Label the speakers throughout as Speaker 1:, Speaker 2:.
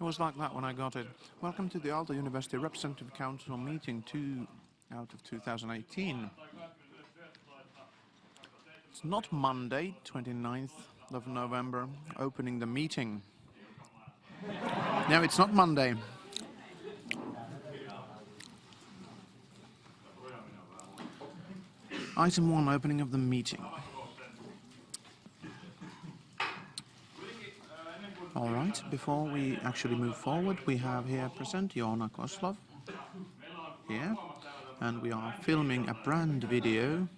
Speaker 1: It was like that when I got it. Welcome to the Aalto University Representative Council meeting 2 out of 2018. It's not Monday, 29th of November, opening the meeting. No, it's not Monday. Item 1, opening of the meeting. All right, before we actually move forward, we have here present Joona Koslov here, and we are filming a brand video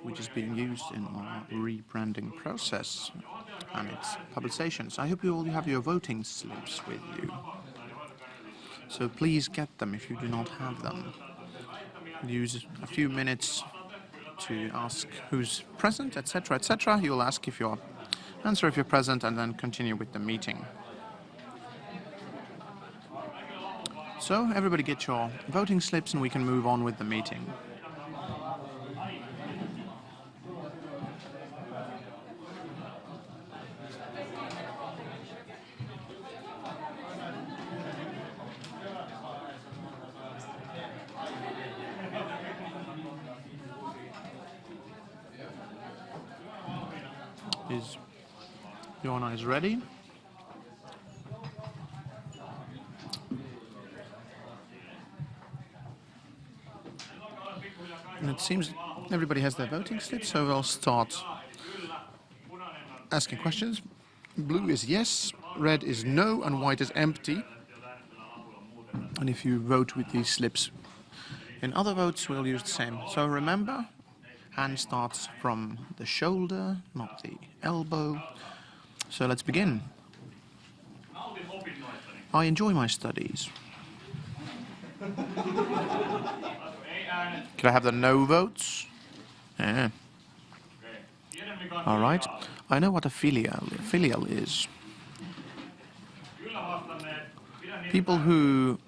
Speaker 1: which is being used in our rebranding process and its publications. I hope you all have your voting slips with you. So please get them if you do not have them. Use a few minutes to ask who's present, etc., etc. You'll ask if you're answer if you're present, and then continue with the meeting. So everybody get your voting slips and we can move on with the meeting. Joona is ready. And it seems everybody has their voting slips, so we'll start asking questions. Blue is yes, red is no, and white is empty. And if you vote with these slips in other votes, we'll use the same. So remember, hand starts from the shoulder, not the elbow. So let's begin. I enjoy my studies. Could I have the no votes? Yeah. All right. I know what a filial is. People who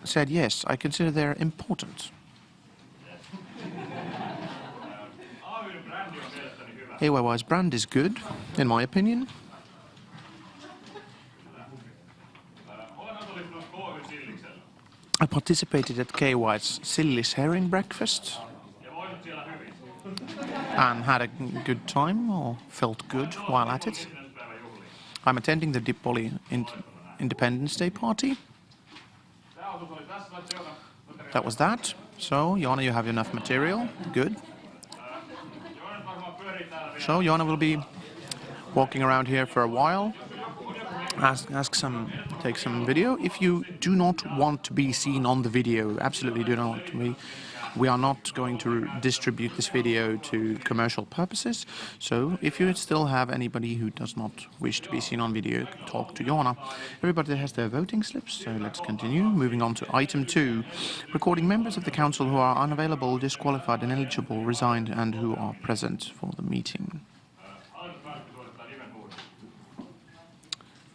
Speaker 1: said yes, I consider they're important. AYY's brand is good, in my opinion. I participated at KY's Sillis Herring Breakfast and had a good time, or felt good while at it. I'm attending the Dipoli Independence Day party. That was that. So, Joona, you have enough material. Good. So, Joona will be walking around here for a while. Take some video. If you do not want to be seen on the video, absolutely do not want to be. We are not going to distribute this video to commercial purposes. So if you still have anybody who does not wish to be seen on video, talk to Joona. Everybody has their voting slips, so let's continue. Moving on to item 2, recording members of the council who are unavailable, disqualified, ineligible, resigned, and who are present for the meeting.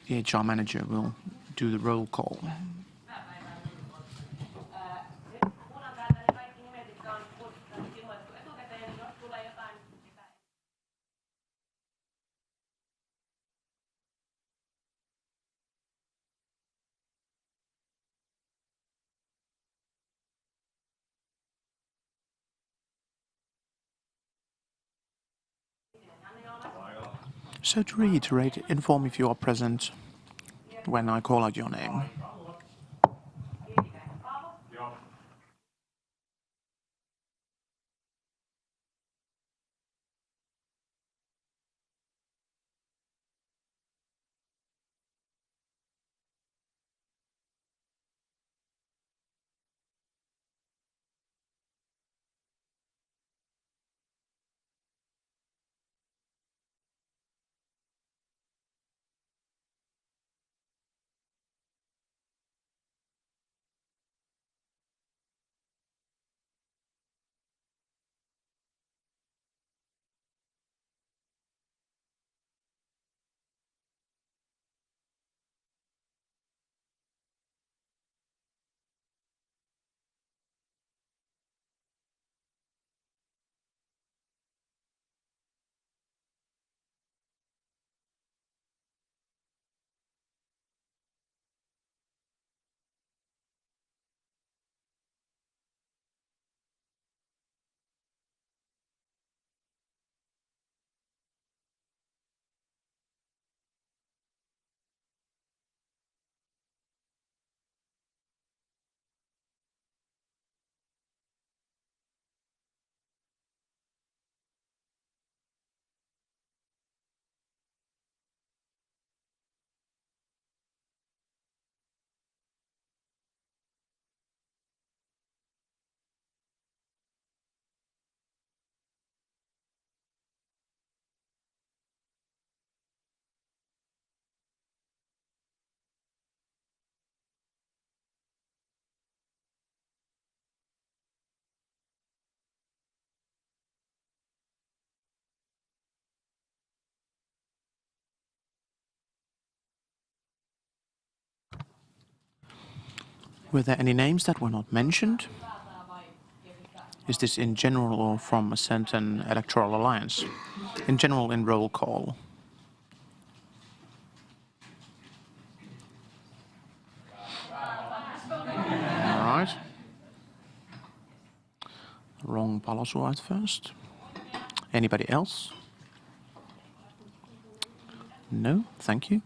Speaker 1: The HR manager will do the roll call. So to reiterate, inform if you are present when I call out your name. Were there any names that were not mentioned? Is this in general or from a certain electoral alliance? In general, in roll call. All right. Wrong palosuat first. Anybody else? No, thank you.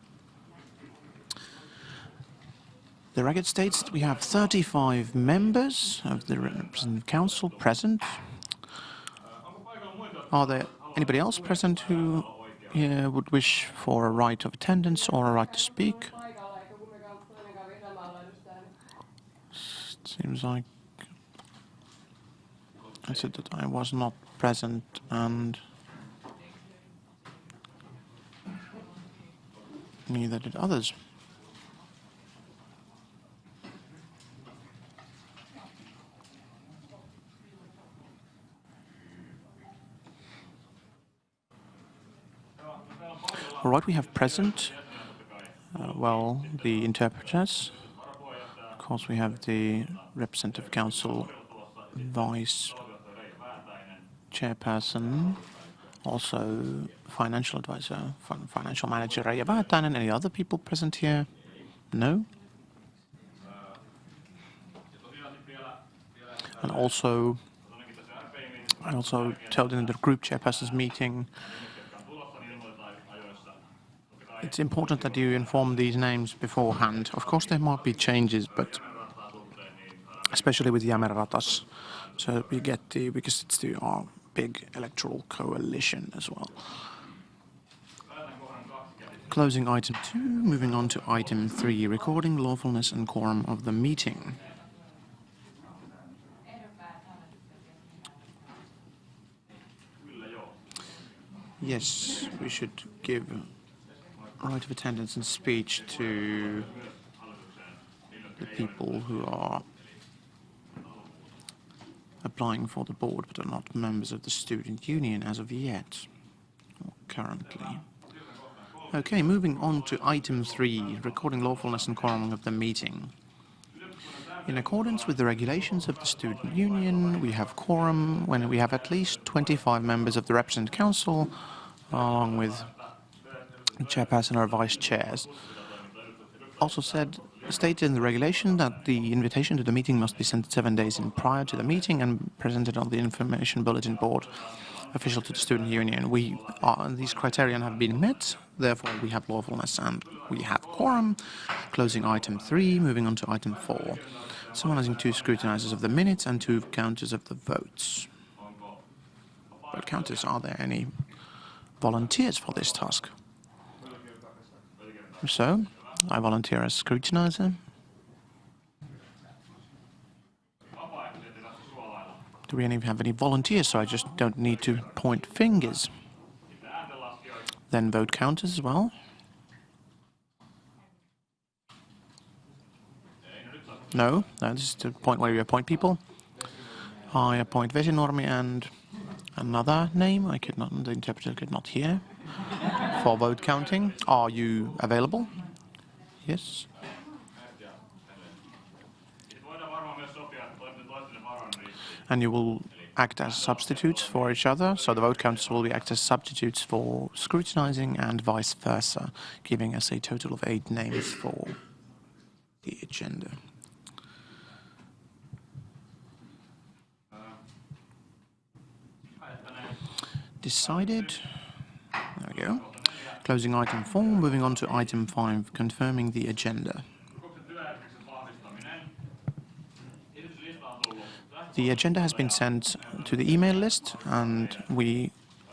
Speaker 1: The record states that we have 35 members of the Representative Council present. Are there anybody else present who would wish for a right of attendance or a right to speak? Seems like I said that I was not present and neither did others. All right, we have present, the interpreters. Of course, we have the Representative Council Vice Chairperson, also Financial Advisor, Financial Manager Reija Väätäinen. Any other people present here? No? And also, I also told in the group chairperson's meeting, it's important that you inform these names beforehand. Of course, there might be changes, but especially with Jämeenratas, so we get because it's our big electoral coalition as well. Closing item 2, moving on to item 3, recording lawfulness and quorum of the meeting. Yes, we should give right of attendance and speech to the people who are applying for the board but are not members of the student union as of yet, or currently. Okay, moving on to item 3, recording lawfulness and quorum of the meeting. In accordance with the regulations of the student union, we have quorum when we have at least 25 members of the representative council, along with chairperson or vice chairs. Also stated in the regulation that the invitation to the meeting must be sent 7 days in prior to the meeting and presented on the information bulletin board official to the student union. These criteria have been met, therefore we have lawfulness and we have quorum. Closing item 3, moving on to item 4. Summarizing 2 scrutinizers of the minutes and 2 counters of the votes. Vote counters, are there any volunteers for this task? So, I volunteer as scrutinizer. Do we have any volunteers, so I just don't need to point fingers? Then vote counters as well. No, that's the point where you appoint people. I appoint Vesinormi and another name the interpreter could not hear. For vote counting. Are you available? Yes. And you will act as substitutes for each other, so the vote counters will act as substitutes for scrutinizing and vice versa, giving us a total of 8 names for the agenda. Decided. There we go. Closing item 4, moving on to item 5, confirming the agenda. The agenda has been sent to the email list, and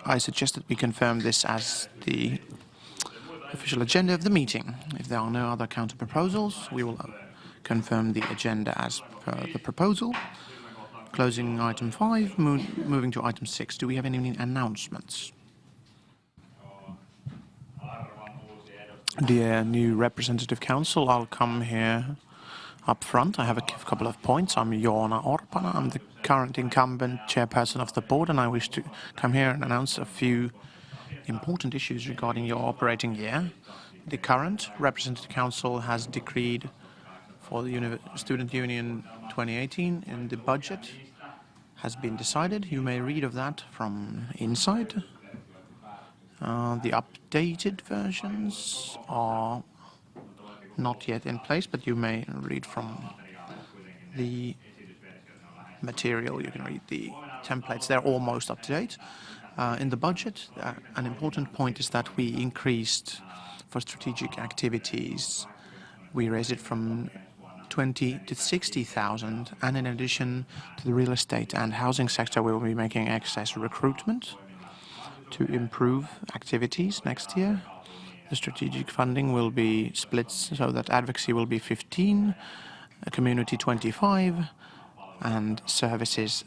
Speaker 1: I suggest that we confirm this as the official agenda of the meeting. If there are no other counter proposals, we will confirm the agenda as per the proposal. Closing item 5, moving to item 6. Do we have any announcements? Dear new representative council, I'll come here up front. I have a couple of points. I'm Joona Orpana. I'm the current incumbent chairperson of the board, and I wish to come here and announce a few important issues regarding your operating year. The current representative council has decreed for the Student Union 2018 in the budget has been decided. You may read of that from inside. The updated versions are not yet in place, but you may read from the material. You can read the templates. They're almost up to date. In the budget, an important point is that we increased for strategic activities. We raised it from 20 to 60,000, and in addition to the real estate and housing sector, we will be making excess recruitment to improve activities next year. The strategic funding will be split so that advocacy will be 15, community 25, and services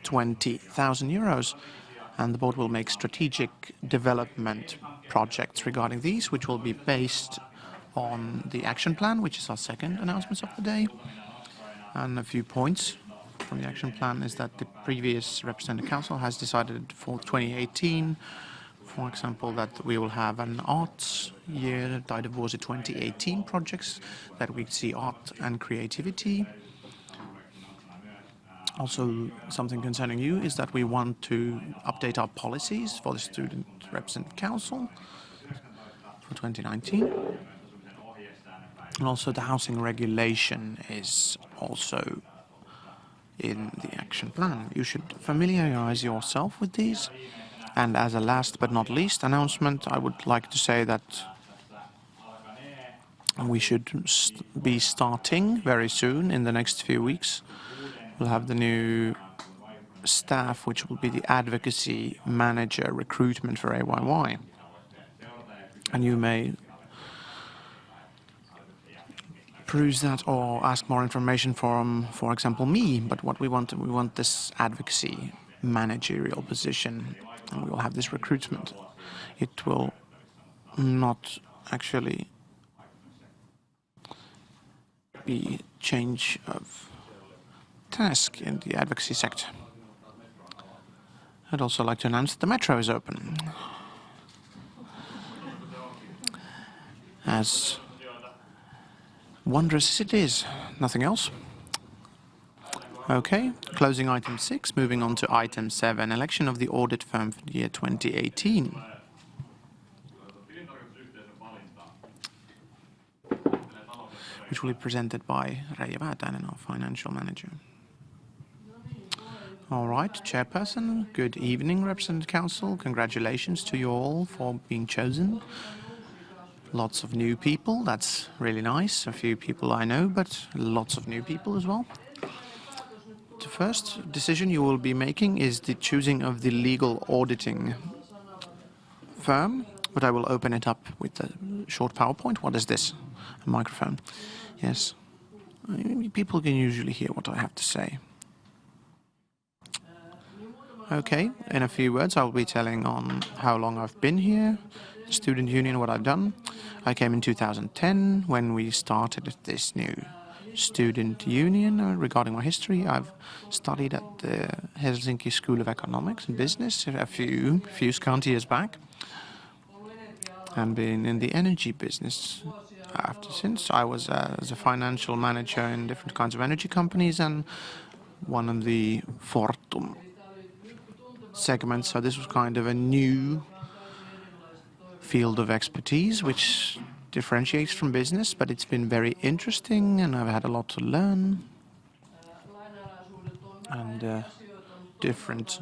Speaker 1: 20,000 euros. And the board will make strategic development projects regarding these, which will be based on the action plan, which is our second announcement of the day. And a few points from the action plan is that the previous representative council has decided for 2018, for example, that we will have an arts year, Taidevuosi 2018 projects, that we see art and creativity. Also, something concerning you is that we want to update our policies for the Student Representative Council for 2019. And also the housing regulation is also in the action plan. You should familiarize yourself with these. And as a last but not least announcement, I would like to say that we should be starting very soon in the next few weeks. We'll have the new staff, which will be the advocacy manager recruitment for AYYE. And you may peruse that or ask more information from, for example, me. But what we want this advocacy managerial position, and we will have this recruitment. It will not actually be change of task in the advocacy sector. I'd also like to announce that the metro is open. As wondrous as it is, nothing else. Okay, closing item 6, moving on to item 7, election of the audit firm for the year 2018. Which will be presented by Reija Väätäinen, our financial manager. All right, Chairperson, good evening, Representative Council. Congratulations to you all for being chosen. Lots of new people, that's really nice. A few people I know, but lots of new people as well. The first decision you will be making is the choosing of the legal auditing firm, but I will open it up with a short PowerPoint. What is this? A microphone. Yes. People can usually hear what I have to say. Okay, in a few words, I will be telling on how long I've been here, the Student Union, what I've done. I came in 2010 when we started this new Student Union. Regarding my history, I've studied at the Helsinki School of Economics and Business a few years back, and been in the energy business since. I was as a financial manager in different kinds of energy companies and one of the Fortum segments. So this was kind of a new field of expertise which differentiates from business, but it's been very interesting and I've had a lot to learn and different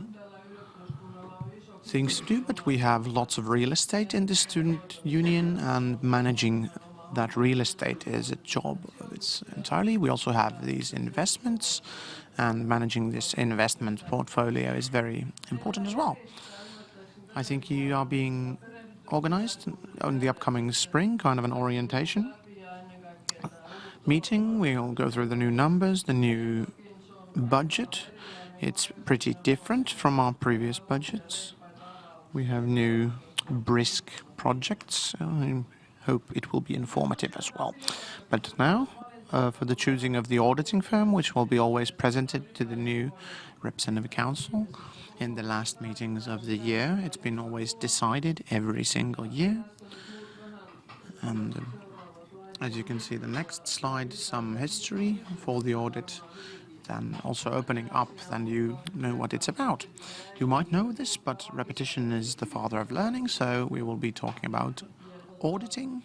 Speaker 1: things to do. But we have lots of real estate in the Student Union, and managing that real estate is a job of its entirely. We also have these investments, and managing this investment portfolio is very important as well. I think you are being organized in the upcoming spring, kind of an orientation meeting. We'll go through the new numbers, the new budget. It's pretty different from our previous budgets. We have new brisk projects. I hope it will be informative as well. But now, for the choosing of the auditing firm, which will be always presented to the new Representative Council in the last meetings of the year. It's been always decided every single year. And As you can see, the next slide, some history for the audit, then also opening up, then you know what it's about. You might know this, but repetition is the father of learning, so we will be talking about auditing,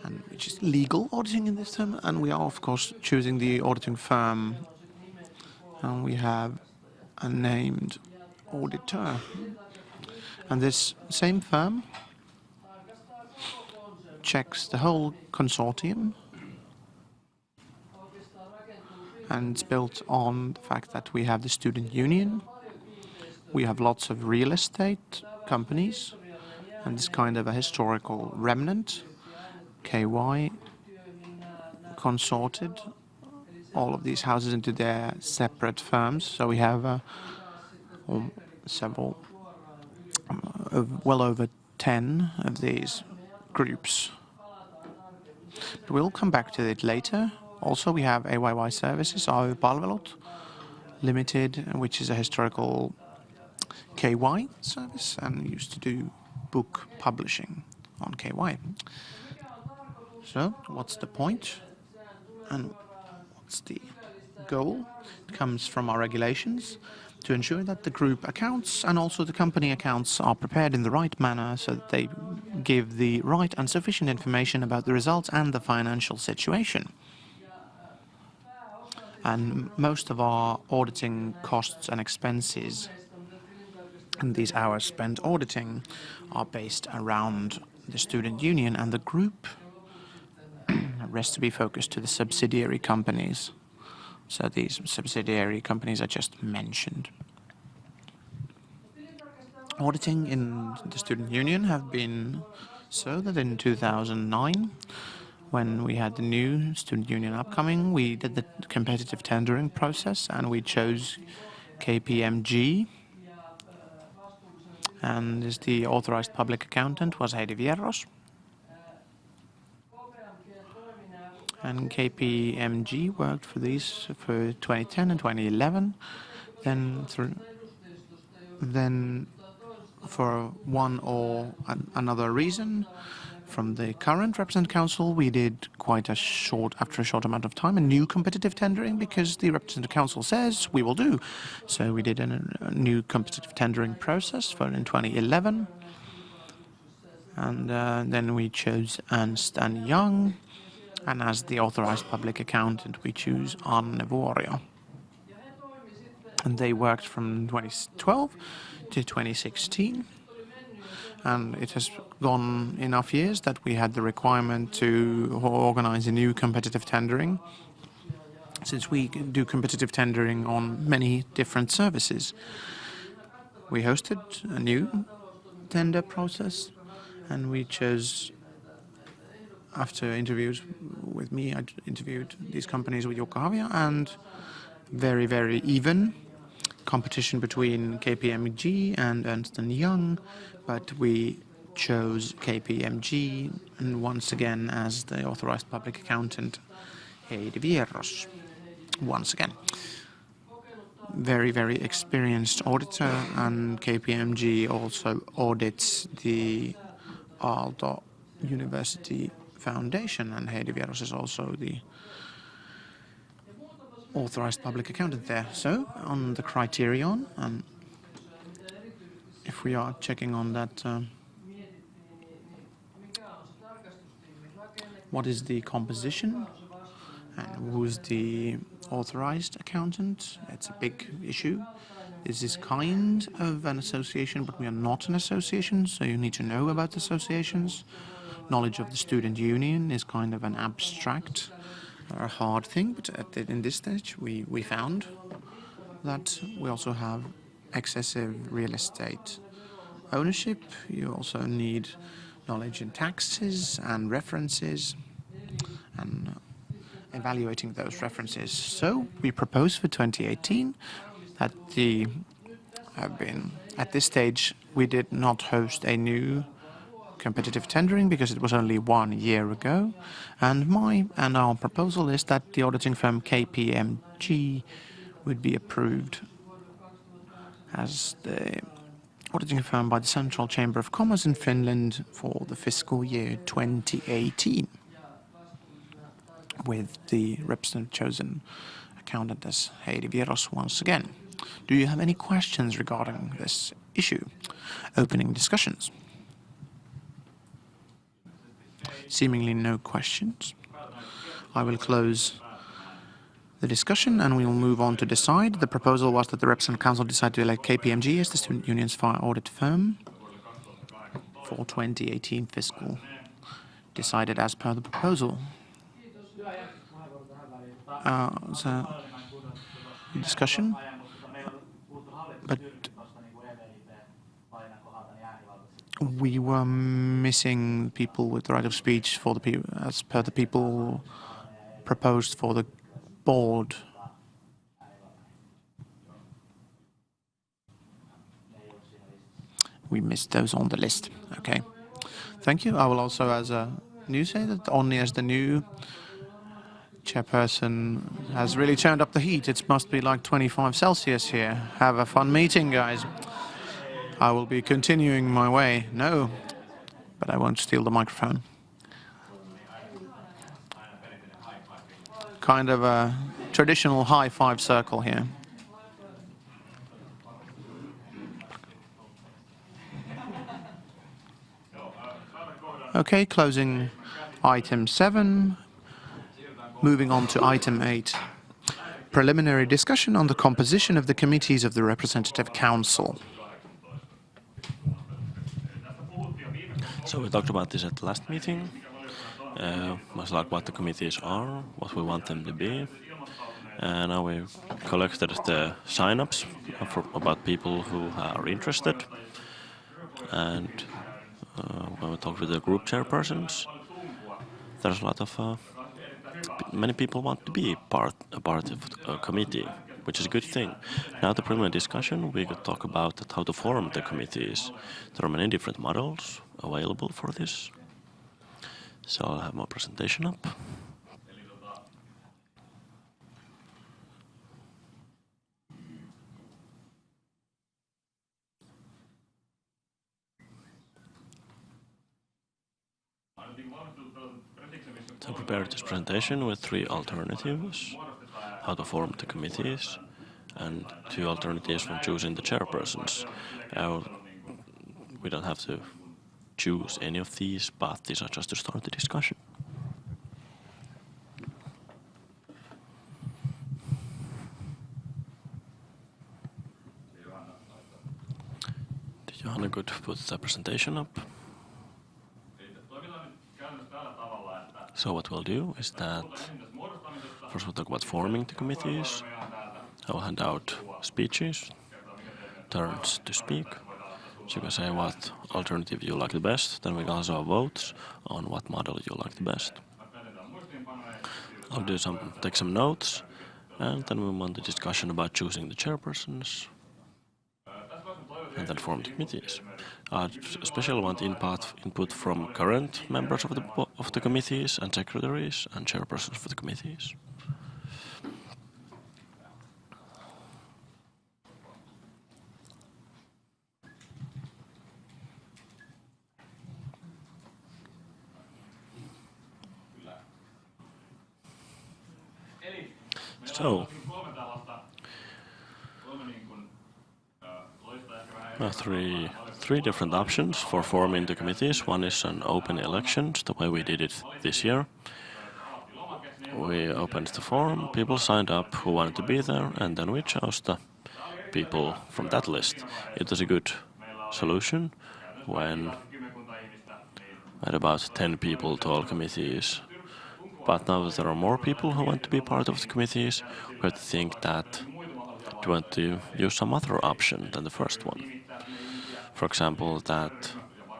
Speaker 1: and which is legal auditing in this term, and we are of course choosing the auditing firm, and we have a named auditor, and this same firm checks the whole consortium, and it's built on the fact that we have the student union, we have lots of real estate companies, and this kind of a historical remnant. KY consorted all of these houses into their separate firms, so we have several, well over 10 of these groups. But we'll come back to it later. Also, we have AYYE Services, AY-palvelut Limited, which is a historical KY service and used to do book publishing on KY. So, what's the point and what's the goal? It comes from our regulations to ensure that the group accounts and also the company accounts are prepared in the right manner so that they give the right and sufficient information about the results and the financial situation. And most of our auditing costs and expenses and these hours spent auditing are based around the student union and the group. The rest to be focused to the subsidiary companies. So these subsidiary companies I just mentioned. Auditing in the student union have been so that in 2009, when we had the new student union upcoming, we did the competitive tendering process and we chose KPMG. And as the authorized public accountant was Heidi Vierros. And KPMG worked for these for 2010 and 2011. Then for one or another reason, from the current representative council, we did after a short amount of time, a new competitive tendering because the representative council says we will do. So we did a new competitive tendering process in 2011. And then we chose Ernst & Young. And as the authorized public accountant, we choose Anne Vuorio. And they worked from 2012 to 2016. And it has gone enough years that we had the requirement to organize a new competitive tendering, since we do competitive tendering on many different services. We hosted a new tender process, and we chose, after interviews with me, I interviewed these companies with Jukka Havia, and very, very even competition between KPMG and Ernst & Young, but we chose KPMG, and once again as the authorized public accountant, Heidi Vierros, once again. Very, very experienced auditor, and KPMG also audits the Aalto University Foundation, and Heidi Vierros is also the authorized public accountant there. So, on the criterion, if we are checking on that, what is the composition and who is the authorized accountant? It's a big issue. This is kind of an association, but we are not an association, so you need to know about associations. Knowledge of the student union is kind of an abstract, a hard thing, but in this stage we found that we also have excessive real estate ownership. You also need knowledge in taxes and references and evaluating those references. So we propose for 2018 that at this stage we did not host a new competitive tendering because it was only 1 year ago, and our proposal is that the auditing firm KPMG would be approved as the auditing firm by the Central Chamber of Commerce in Finland for the fiscal year 2018, with the representative chosen accountant as Heidi Vieros once again. Do you have any questions regarding this issue? Opening discussions. Seemingly no questions. I will close the discussion and we will move on to decide. The proposal was that the representative council decide to elect KPMG as the student union's fire audit firm for 2018 fiscal, decided as per the proposal. So discussion, but we were missing people with the right of speech for the people, as per the people proposed for the board. We missed those on the list. Okay. Thank you. I will also, as a new say that only as the new chairperson has really turned up the heat. It must be like 25 Celsius here. Have a fun meeting, guys. I will be continuing my way. No, but I won't steal the microphone. Kind of a traditional high five circle here. Okay, closing item 7. Moving on to item 8. Preliminary discussion on the composition of the committees of the Representative Council.
Speaker 2: So we talked about this at the last meeting, much like what the committees are, what we want them to be. And now we collected the sign-ups about people who are interested. And when we talked with the group chairpersons, there's a lot of many people want to be a part of a committee, which is a good thing. Now the preliminary discussion, we could talk about how to form the committees. There are many different models available for this. So I'll have my presentation up. I prepared this presentation with 3 alternatives, how to form the committees, and 2 alternatives when choosing the chairpersons. We don't have to choose any of these, but these are just to start the discussion. Johanna could put the presentation up. So what we'll do is that first we'll talk about forming the committees. I will hand out speeches, turns to speak. So you can say what alternative you like the best. Then we can also have votes on what model you like the best. I'll take some notes, and then we move on to discussion about choosing the chairpersons, and then form the committees. I especially want input from current members of the committees and secretaries and chairpersons for the committees. So, three different options for forming the committees. One is an open elections, the way we did it this year. We opened the form, people signed up who wanted to be there, and then we chose the people from that list. It was a good solution when we had about 10 people to all committees. But now that there are more people who want to be part of the committees, we have to think that we want to use some other option than the first one. For example, that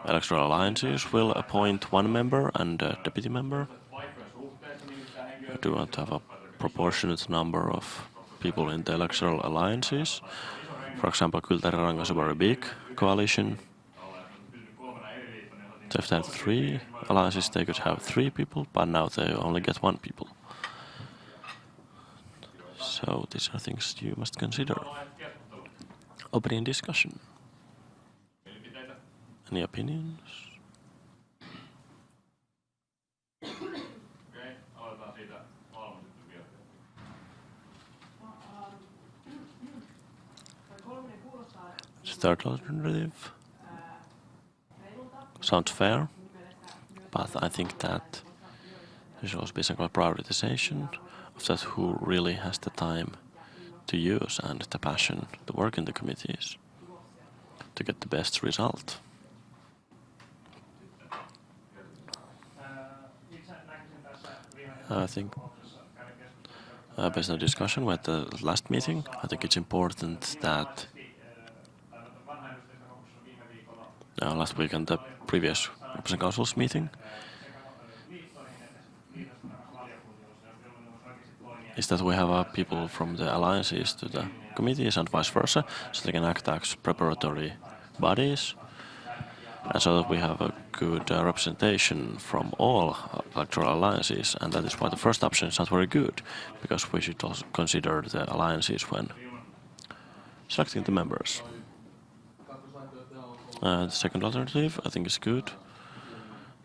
Speaker 2: electoral alliances will appoint 1 member and a deputy member. We do want to have a proportionate number of people in the electoral alliances. For example, Kulttuurirangas is a very big coalition. So if they have 3 alliances, they could have 3 people, but now they only get 1 people. So these are things you must consider. Opening discussion. Any opinions? Third alternative sounds fair, but I think that there should also be some kind of prioritization of that who really has the time to use and the passion to work in the committees to get the best result. I think based on the discussion we had the last meeting, I think it's important that last week and the previous Representative Council's meeting is that we have people from the alliances to the committees and vice versa, so they can act as preparatory bodies, and so that we have a good representation from all electoral alliances, and that is why the first option is not very good, because we should also consider the alliances when selecting the members. The second alternative, I think, is good.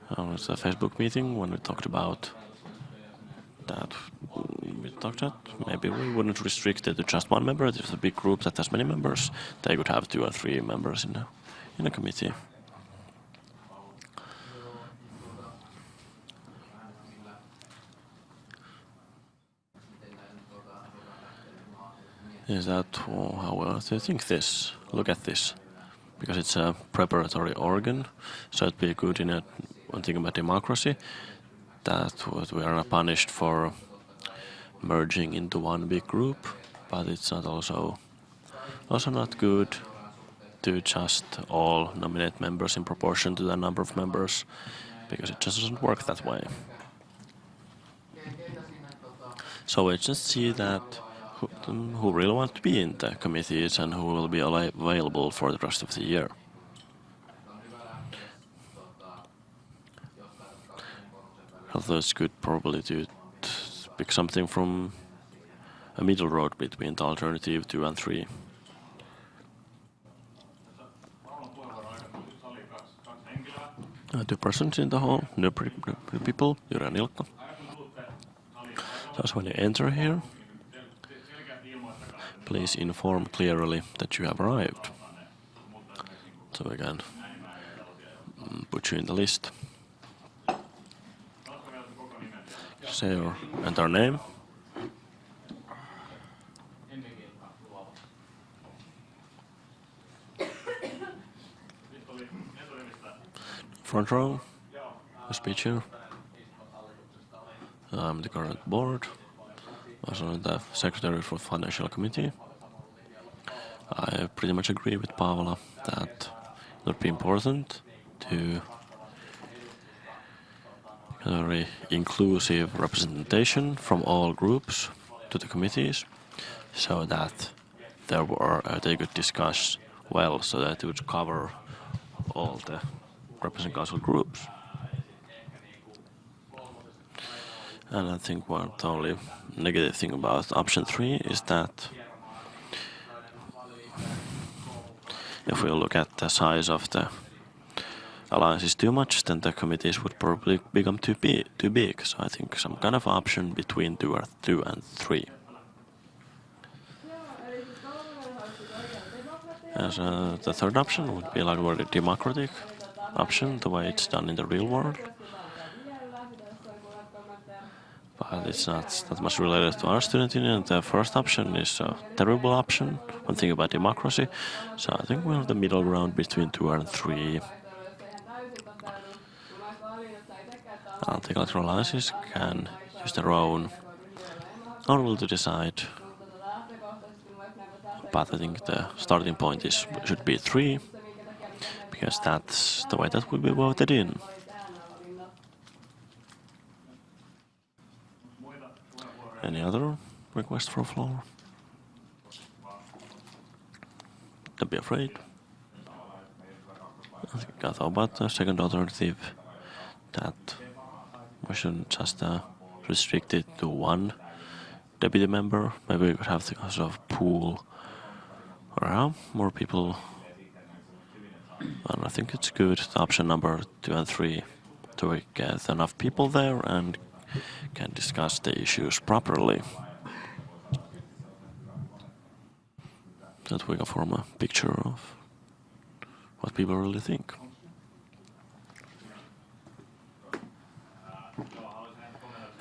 Speaker 2: It's a Facebook meeting when we talked about that. We talked that maybe we wouldn't restrict it to just one member. If it's a big group that has many members, they could have 2 or 3 members in a committee. Is that how well do you think this? Look at this. Because it's a preparatory organ, so it'd be good when thinking about democracy, that we are not punished for merging into one big group, but it's not also not good to just all nominate members in proportion to the number of members, because it just doesn't work that way. So we just see that who really want to be in the committees and who will be available for the rest of the year. Although it's good probably to pick something from a middle road between the alternative 2 and 3. Two persons in the hall, new people, Jyri and Ilkka. So when you enter here, please inform clearly that you have arrived, so we can put you in the list. Say your entire name. Front row, the speech here. I'm the current board. Also the Secretary for Financial Committee. I pretty much agree with Paavola that it would be important to have a very inclusive representation from all groups to the committees, so that they could discuss well, so that it would cover all the representative council groups. And I think the only negative thing about option 3 is that if we look at the size of the alliances too much, then the committees would probably become too big. So I think some kind of option between 2 and 3. As the third option would be like a very democratic option, the way it's done in the real world. But it's not that much related to our student union. The first option is a terrible option when thinking about democracy. So I think we're the middle ground between 2 and 3. The electoral alliances can use their own will to decide. But I think the starting point should be 3, because that's the way that will be voted in. Any other request for floor? Don't be afraid. I think I thought about the second alternative, that we shouldn't just restrict it to one deputy member. Maybe we could have the sort of pool, or how more people And I think it's good, option number 2 and 3, to get enough people there and can discuss the issues properly. That we can form a picture of what people really think.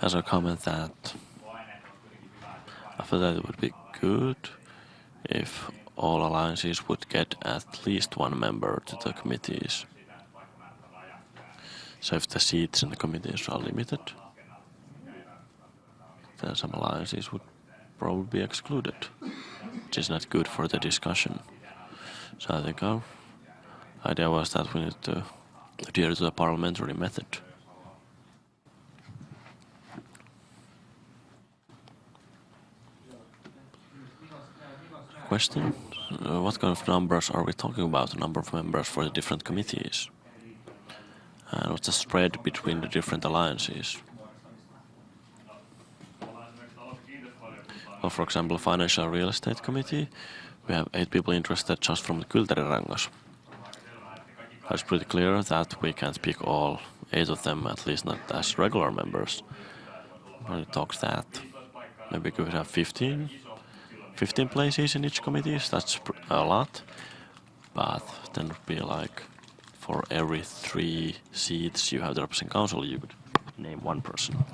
Speaker 2: As a comment that I feel that it would be good if all alliances would get at least one member to the committees. So if the seats in the committees are limited, then some alliances would probably be excluded, which is not good for the discussion. So I think our idea was that we need to adhere to the parliamentary method. Question? What kind of numbers are we talking about, the number of members for the different committees? And what's the spread between the different alliances? Well, for example, Financial Real Estate Committee, we have 8 people interested just from the Kulttuurirangas. It's pretty clear that we can't pick all 8 of them, at least not as regular members. When it talks that maybe we could have 15 places in each committee, that's a lot. But then it would be like for every 3 seats you have the representing council, you could name 1 person.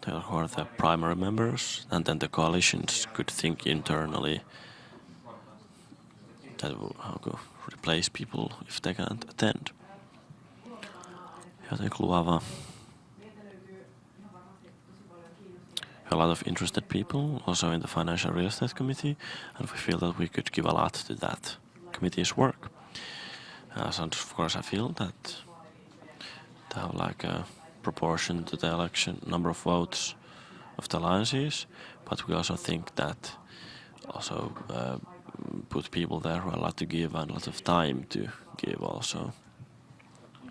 Speaker 2: They are the primary members, and then the coalitions could think internally that will replace people if they can't attend. Joten luova. A lot of interested people also in the Financial Real Estate Committee, and we feel that we could give a lot to that committee's work. So of course I feel that to have like a proportion to the election number of votes of the alliances, but we also think that also put people there who are allowed to give and a lot of time to give also.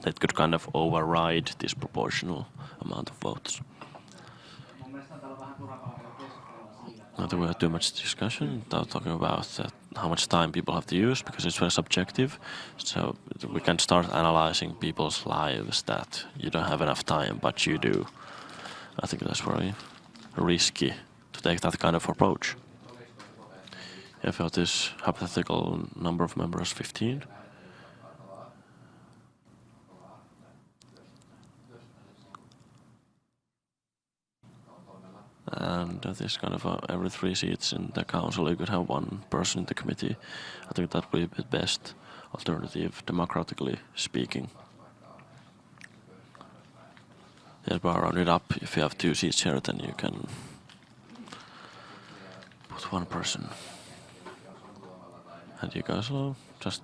Speaker 2: That could kind of override this proportional amount of votes. Not that we have too much discussion without talking about how much time people have to use, because it's very subjective. So we can start analyzing people's lives that you don't have enough time, but you do. I think that's very risky to take that kind of approach. If you have this hypothetical number of members, 15, and this kind of every 3 seats in the council you could have 1 person in the committee. I think that would be the best alternative, democratically speaking. Yes, but round it up, if you have 2 seats here, then you can put 1 person. And you guys will just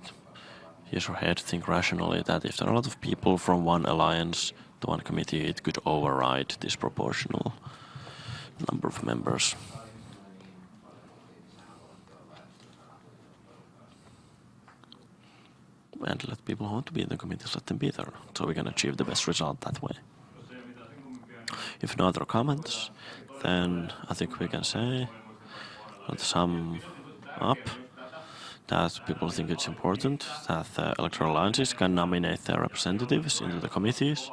Speaker 2: use your head, think rationally that if there are a lot of people from one alliance to one committee, it could override this proportional number of members. And let people who want to be in the committees, let them be there, so we can achieve the best result that way. If no other comments, then I think we can say, let's sum up, that people think it's important that the electoral alliances can nominate their representatives into the committees,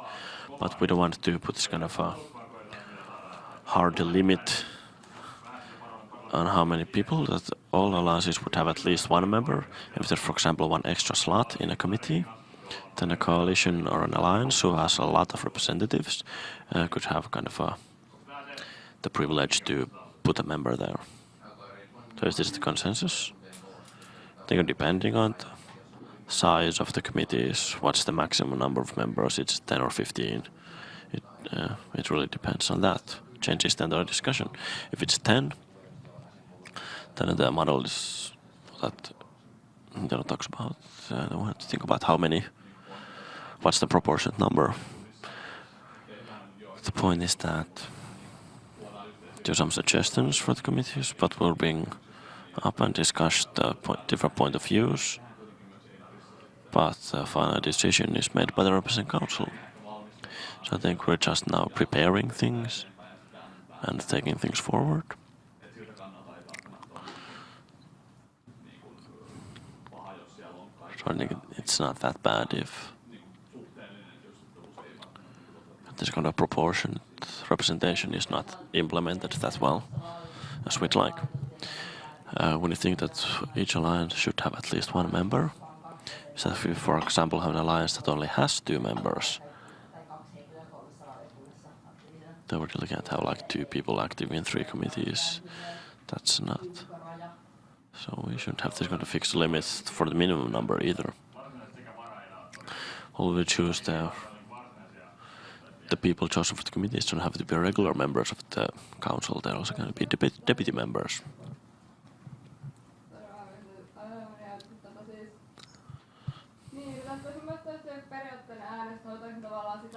Speaker 2: but we don't want to put this kind of a hard limit on how many people, that all alliances would have at least 1 member. If there's, for example, 1 extra slot in a committee, then a coalition or an alliance who has a lot of representatives could have kind of the privilege to put a member there. So is this the consensus? I think depending on the size of the committees, what's the maximum number of members, it's 10 or 15. It really depends on that. Changes then the discussion. If it's 10, then the model is that talks about, we have to think about how many, what's the proportionate number. The point is that there are some suggestions for the committees, but we'll bring up and discuss the different point of views. But the final decision is made by the representing council. So I think we're just now preparing things and taking things forward. So I think it's not that bad if this kind of proportionate representation is not implemented that well as we'd like. When you think that each alliance should have at least one member, so if you, for example, have an alliance that only has 2 members, then we're looking at how like 2 people active in 3 committees. That's not. So we shouldn't have this kind of fixed limit for the minimum number either. Well, we choose the people chosen for the committees don't have to be regular members of the council. They're also going to be deputy members.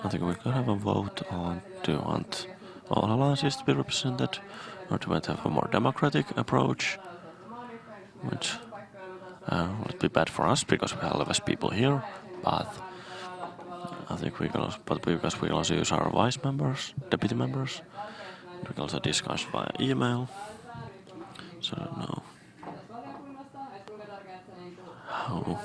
Speaker 2: I think we could have a vote on do you want all alliances to be represented, or do you want to have a more democratic approach, which would be bad for us because we have less people here, but I think we can also, because we also use our vice members, deputy members, we can also discuss via email. So I don't know how.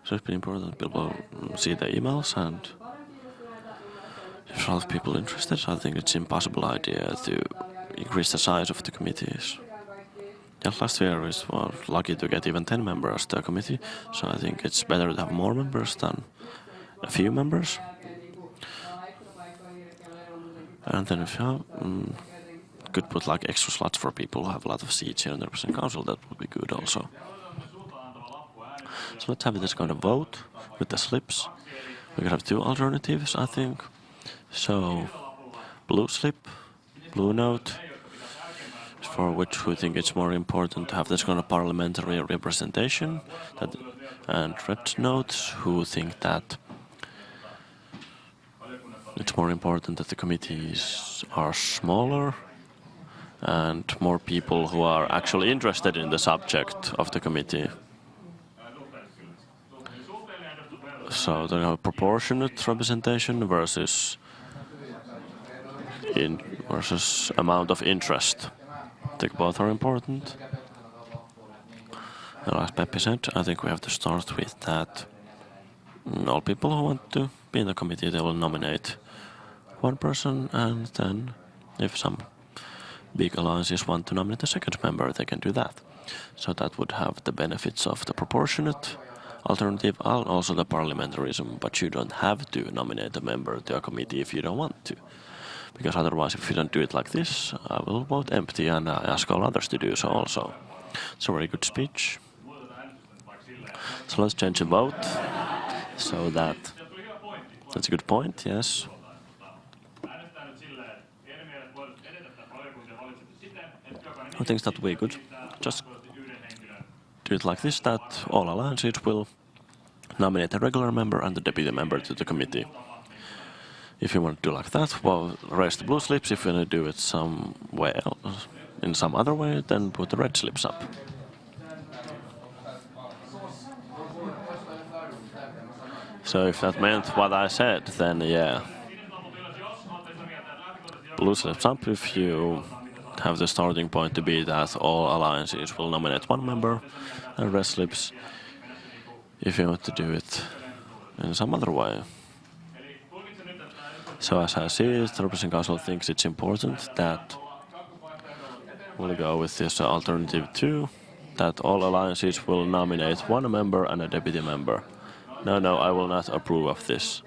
Speaker 2: So it's been important that people see the emails, and if a lot of people interested, I think it's an impossible idea to increase the size of the committees. Just last year we were lucky to get even 10 members to a committee, so I think it's better to have more members than a few members. And then if you could put like extra slots for people who have a lot of seats here in the representing council, that would be good also. So let's have this kind of vote with the slips. We could have 2 alternatives, I think. So blue slip, blue note, for which we think it's more important to have this kind of parliamentary representation, and red notes who think that it's more important that the committees are smaller and more people who are actually interested in the subject of the committee. So they have proportionate representation versus amount of interest. I think both are important. And as Peppi said, I think we have to start with that all people who want to be in the committee, they will nominate one person, and then if some big alliances want to nominate a second member, they can do that. So that would have the benefits of the proportionate alternative and also the parliamentarism, but you don't have to nominate a member to a committee if you don't want to. Because otherwise, if you don't do it like this, I will vote empty and I ask all others to do so also. It's a very good speech. So let's change the vote. So that's a good point, yes. I think that we could just do it like this, that all alliances will nominate a regular member and a deputy member to the committee. If you want to do like that, well, raise the blue slips. If you want to do it some way else, in some other way, then put the red slips up. So if that meant what I said, then yeah. Blue slips up if you have the starting point to be that all alliances will nominate one member, and red slips if you want to do it in some other way. So as I see it, the representing council thinks it's important that we'll go with this alternative 2, that all alliances will nominate one member and a deputy member. No, I will not approve of this.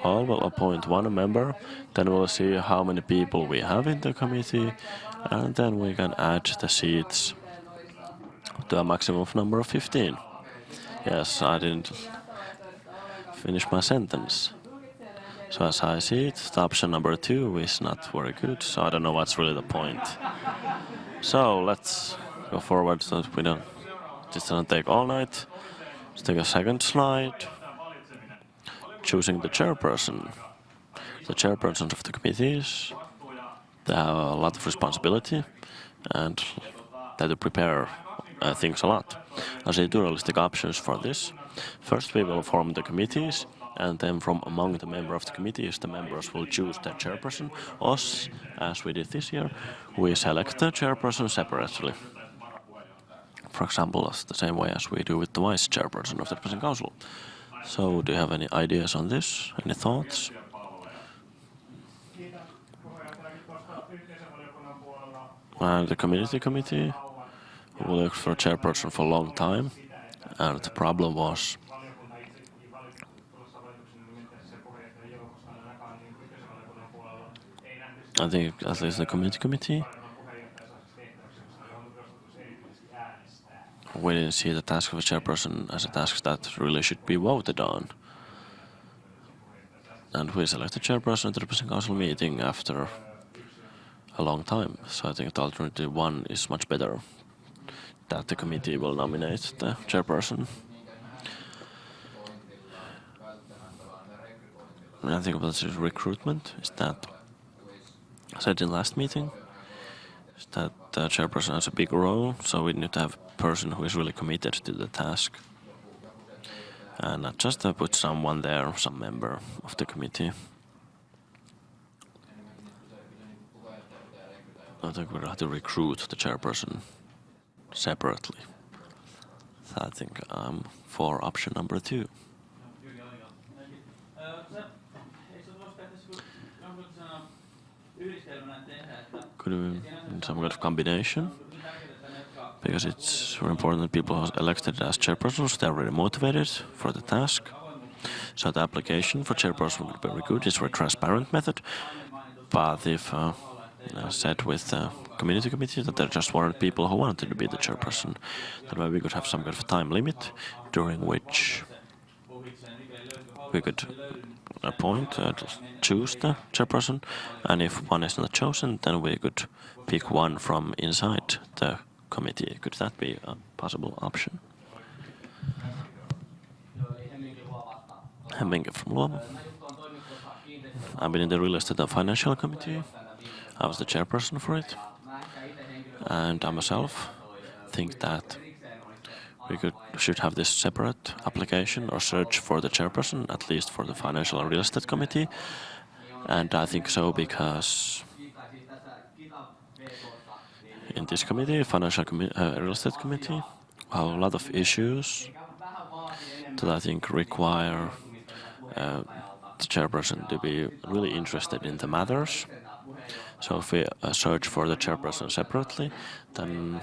Speaker 2: All will appoint one member, then we'll see how many people we have in the committee, and then we can add the seats to a maximum number of 15. Yes, I didn't finish my sentence. So as I see it, the option number 2 is not very good, so I don't know what's really the point. So let's go forward so that we don't, this doesn't take all night. Let's take a second slide. Choosing the chairperson. The chairpersons of the committees, they have a lot of responsibility and they have to prepare things a lot. I see 2 realistic options for this. First, we will form the committees and then from among the members of the committees, the members will choose their chairperson. Us, as we did this year, we select the chairperson separately. For example, the same way as we do with the vice chairperson of the Representing Council. So, do you have any ideas on this? Any thoughts? The committee we looked for a chairperson for a long time, and the problem was I think at least the committee we didn't see the task of a chairperson as a task that really should be voted on. And we selected chairperson at the Representing Council meeting after a long time. So I think the alternative one is much better, that the committee will nominate the chairperson. And I think about this recruitment is that, I said in last meeting, is that the chairperson has a big role, so we need to have a person who is really committed to the task. And not just to put someone there, some member of the committee. I think we'll have to recruit the chairperson separately. So I think I'm for option number 2. Could we some kind of combination? Because it's very important that people who are elected as chairpersons, they're really motivated for the task. So the application for chairperson would be very good. It's a very transparent method. But if said with the committee that there just weren't people who wanted to be the chairperson, then maybe we could have some kind of time limit during which we could appoint, choose the chairperson, and if one is not chosen, then we could pick one from inside the committee. Could that be a possible option? Hemming from Luomo. I've been in the Real Estate and Financial Committee. I was the chairperson for it. And I myself think that we should have this separate application or search for the chairperson, at least for the Financial and Real Estate Committee. And I think so because in this committee, Financial Real Estate Committee, we have a lot of issues that I think require the chairperson to be really interested in the matters. So if we search for the chairperson separately, then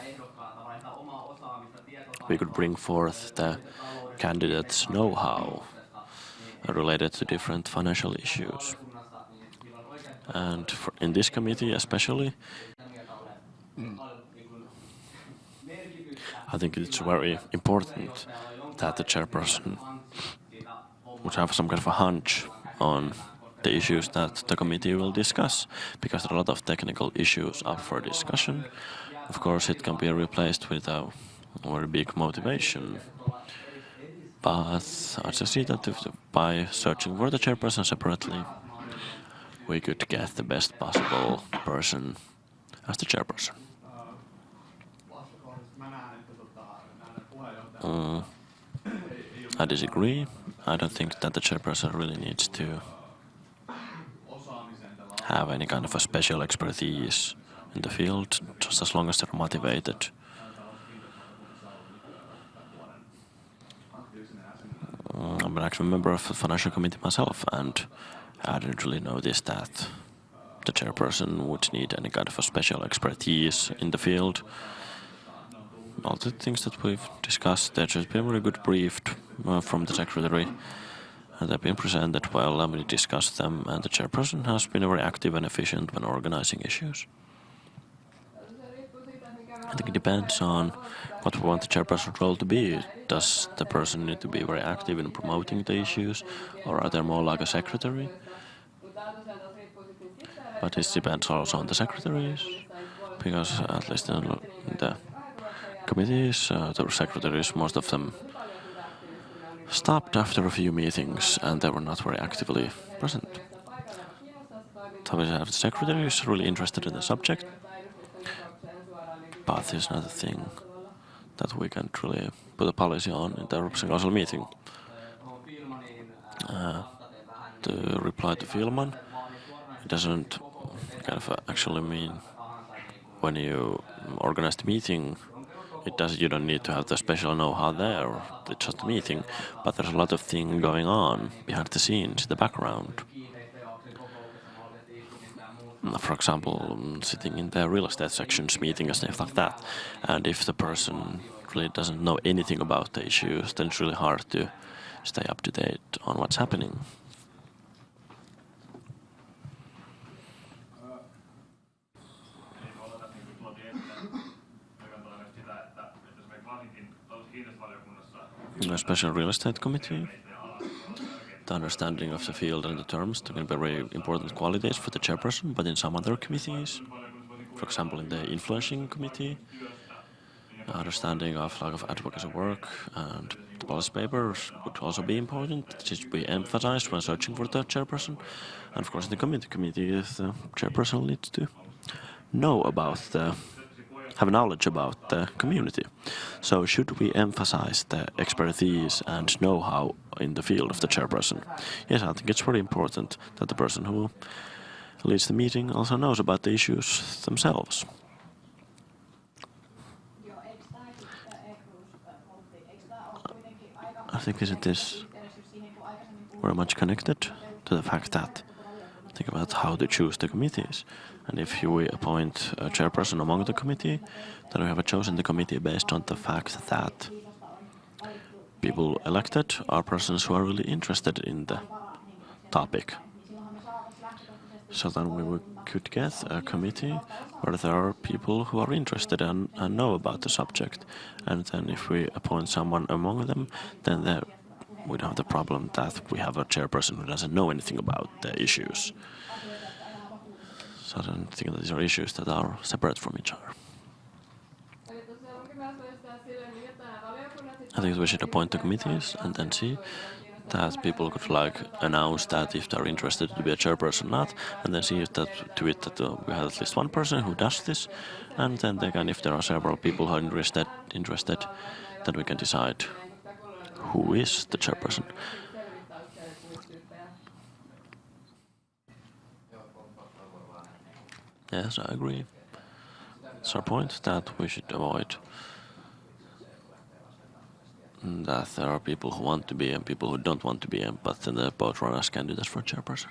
Speaker 2: we could bring forth the candidate's know-how related to different financial issues. And in this committee especially, I think it's very important that the chairperson would have some kind of a hunch on the issues that the committee will discuss, because there are a lot of technical issues up for discussion. Of course, it can be replaced with a very big motivation, but I just see that by searching for the chairperson separately, we could get the best possible person as the chairperson. I disagree. I don't think that the chairperson really needs to have any kind of a special expertise in the field, just as long as they're motivated. I'm actually a member of the Financial Committee myself, and I didn't really notice that the chairperson would need any kind of a special expertise in the field. All the things that we've discussed, they've just been very good briefed from the secretary, and they've been presented well, and we discussed them, and the chairperson has been very active and efficient when organizing issues. I think it depends on what we want the chairperson's role to be. Does the person need to be very active in promoting the issues, or are they more like a secretary? But this depends also on the secretaries, because at least in the committees, the secretaries, most of them stopped after a few meetings and they were not very actively present. So we have the secretaries really interested in the subject, but this is not a thing that we can really put a policy on in the Representing Council meeting. To reply to Filman, it doesn't kind of actually mean when you organize the meeting, you don't need to have the special know-how there, it's just a meeting, but there's a lot of things going on behind the scenes, the background. For example, sitting in the real estate sections meeting and stuff like that. And if the person really doesn't know anything about the issues, then it's really hard to stay up to date on what's happening. A special real estate committee, the understanding of the field and the terms can be very important qualities for the chairperson, but in some other committees, for example in the influencing committee, understanding of advocacy work and the policy papers would also be important. It should be emphasized when searching for the chairperson. And of course in the committee the chairperson needs to know about have knowledge about the community. So should we emphasize the expertise and know-how in the field of the chairperson? Yes, I think it's very important that the person who leads the meeting also knows about the issues themselves. I think it is very much connected to the fact that think about how to choose the committees. And if we appoint a chairperson among the committee, then we have chosen the committee based on the fact that people elected are persons who are really interested in the topic. So then we could get a committee where there are people who are interested and know about the subject. And then if we appoint someone among them, then we don't have the problem that we have a chairperson who doesn't know anything about the issues. So I don't think that these are issues that are separate from each other. I think we should appoint the committees and then see that people could announce that if they're interested to be a chairperson or not, and then see if that we have at least one person who does this, and then they can, if there are several people who are interested, then we can decide who is the chairperson. Yes, I agree. It's our point that we should avoid that there are people who want to be and people who don't want to be, but then the both are as candidates for chairperson.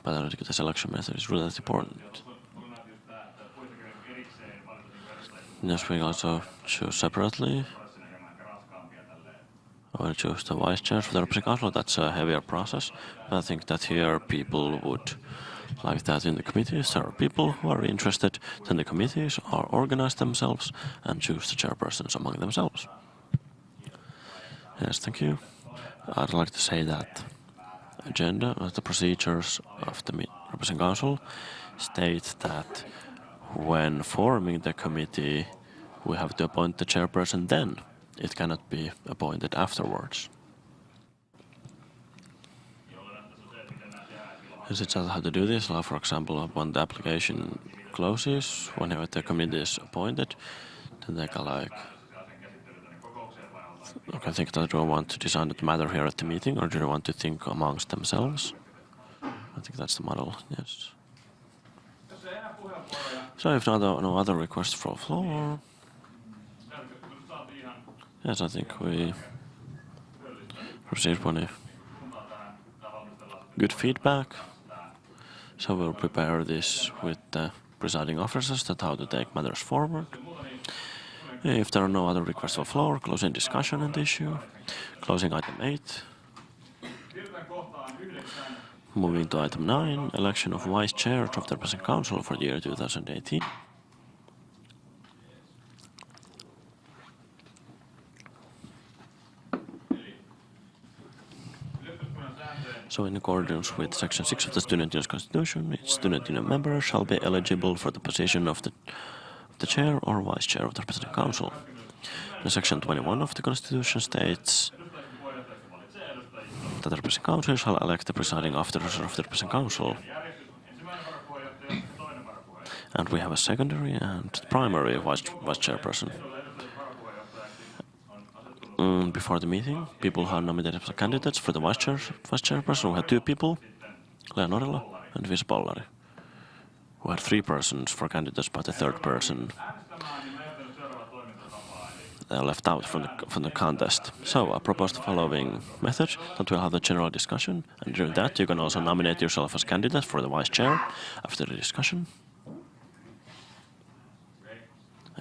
Speaker 2: But I think the selection method is really important. Yes, we also choose separately. Or choose the vice chair for the representing council. That's a heavier process. But I think that here people would like that in the committees. There are people who are interested, then the committees are organized themselves and choose the chairpersons among themselves. Yes, thank you. I'd like to say that agenda of the procedures of the representing council states that when forming the committee, we have to appoint the chairperson then. It cannot be appointed afterwards. Is it just how to do this? For example, when the application closes, whenever the committee is appointed, then they can okay, think that do I want to decide the matter here at the meeting, or do they want to think amongst themselves? I think that's the model, yes. So if no other requests for the floor, yes, I think we received plenty good feedback. So we'll prepare this with the presiding officers that how to take matters forward. If there are no other requests for the floor, closing discussion on the issue. Closing item 8. Moving to item 9, election of vice chair of the representing council for the year 2018. So in accordance with Section 6 of the Student Union's Constitution, each student union member shall be eligible for the position of the chair or vice chair of the representing council. And Section 21 of the Constitution states that the representing council shall elect the presiding officer of the representing council. And we have a secondary and primary vice chairperson. before the meeting, people who are nominated as candidates for the vice chairperson. We had 2 people, Lea Norila and Visa Pollari. We had 3 persons for candidates, but the 3rd person left out from the contest. So I propose the following method, that we'll have the general discussion, and during that you can also nominate yourself as candidate for the vice chair after the discussion.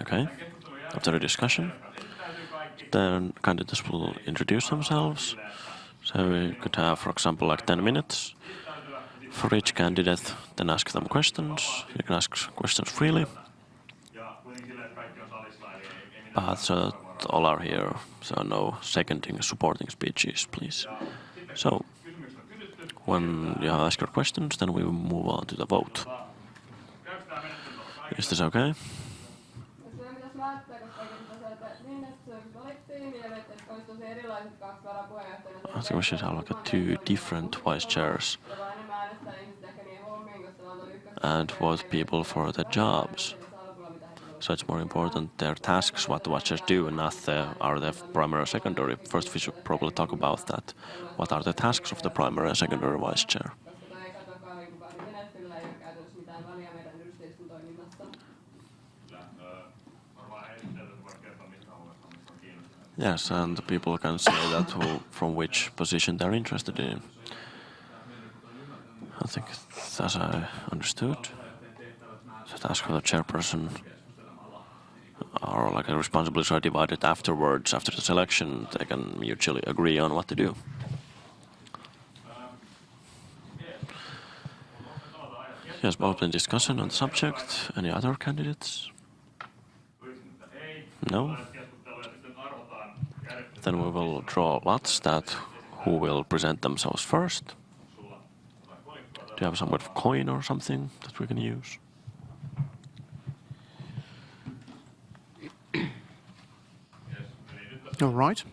Speaker 2: Okay, after the discussion, then candidates will introduce themselves. So we could have, for example, like 10 minutes for each candidate, then ask them questions. You can ask questions freely. But so that all are here, so no seconding, supporting speeches, please. So, when you have asked your questions, then we will move on to the vote. Is this okay? I think we should have like 2 different vice chairs and vote people for the jobs. So it's more important their tasks, what the vice chairs do, and not are they primary or secondary. First, we should probably talk about that. What are the tasks of the primary and secondary vice chair? Yes, and the people can say that from which position they're interested in. I think, as I understood, the task of the chairperson are like the responsibilities are divided afterwards. After the selection, they can mutually agree on what to do. Yes, open discussion on the subject. Any other candidates? No? Then we will draw lots that who will present themselves first. Do you have some kind of coin or something that we can use?
Speaker 1: All right.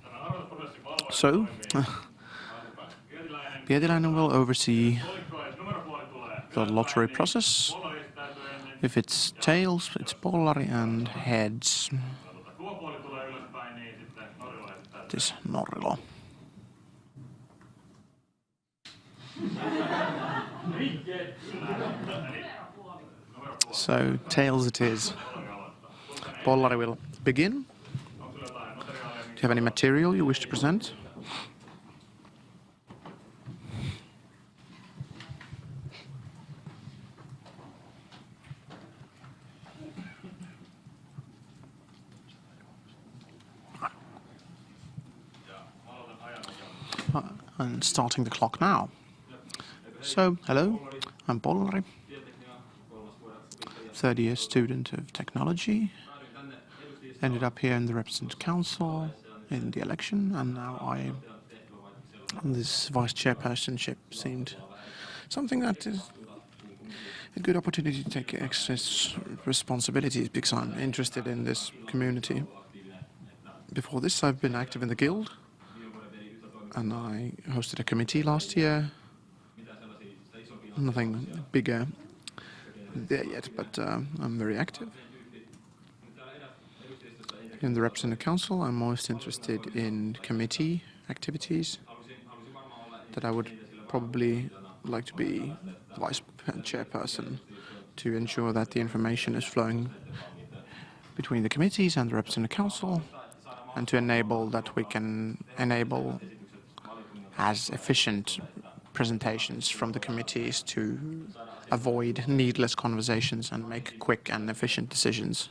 Speaker 1: So, Pietiläinen will oversee the lottery process. If it's tails, it's Pollari, and heads, it is Norila. So, tails it is. Pollari will begin. Do you have any material you wish to present? And starting the clock now. So, hello, I'm Pollari, 3rd-year student of technology. Ended up here in the Representative Council in the election, and now this vice chairpersonship seemed something that is a good opportunity to take extra responsibilities because I'm interested in this community. Before this, I've been active in the guild, and I hosted a committee last year. Nothing bigger there yet, but I'm very active. In the Representative Council, I'm most interested in committee activities that I would probably like to be vice chairperson to ensure that the information is flowing between the committees and the Representative Council, and to enable that we can enable as efficient presentations from the committees to avoid needless conversations and make quick and efficient decisions,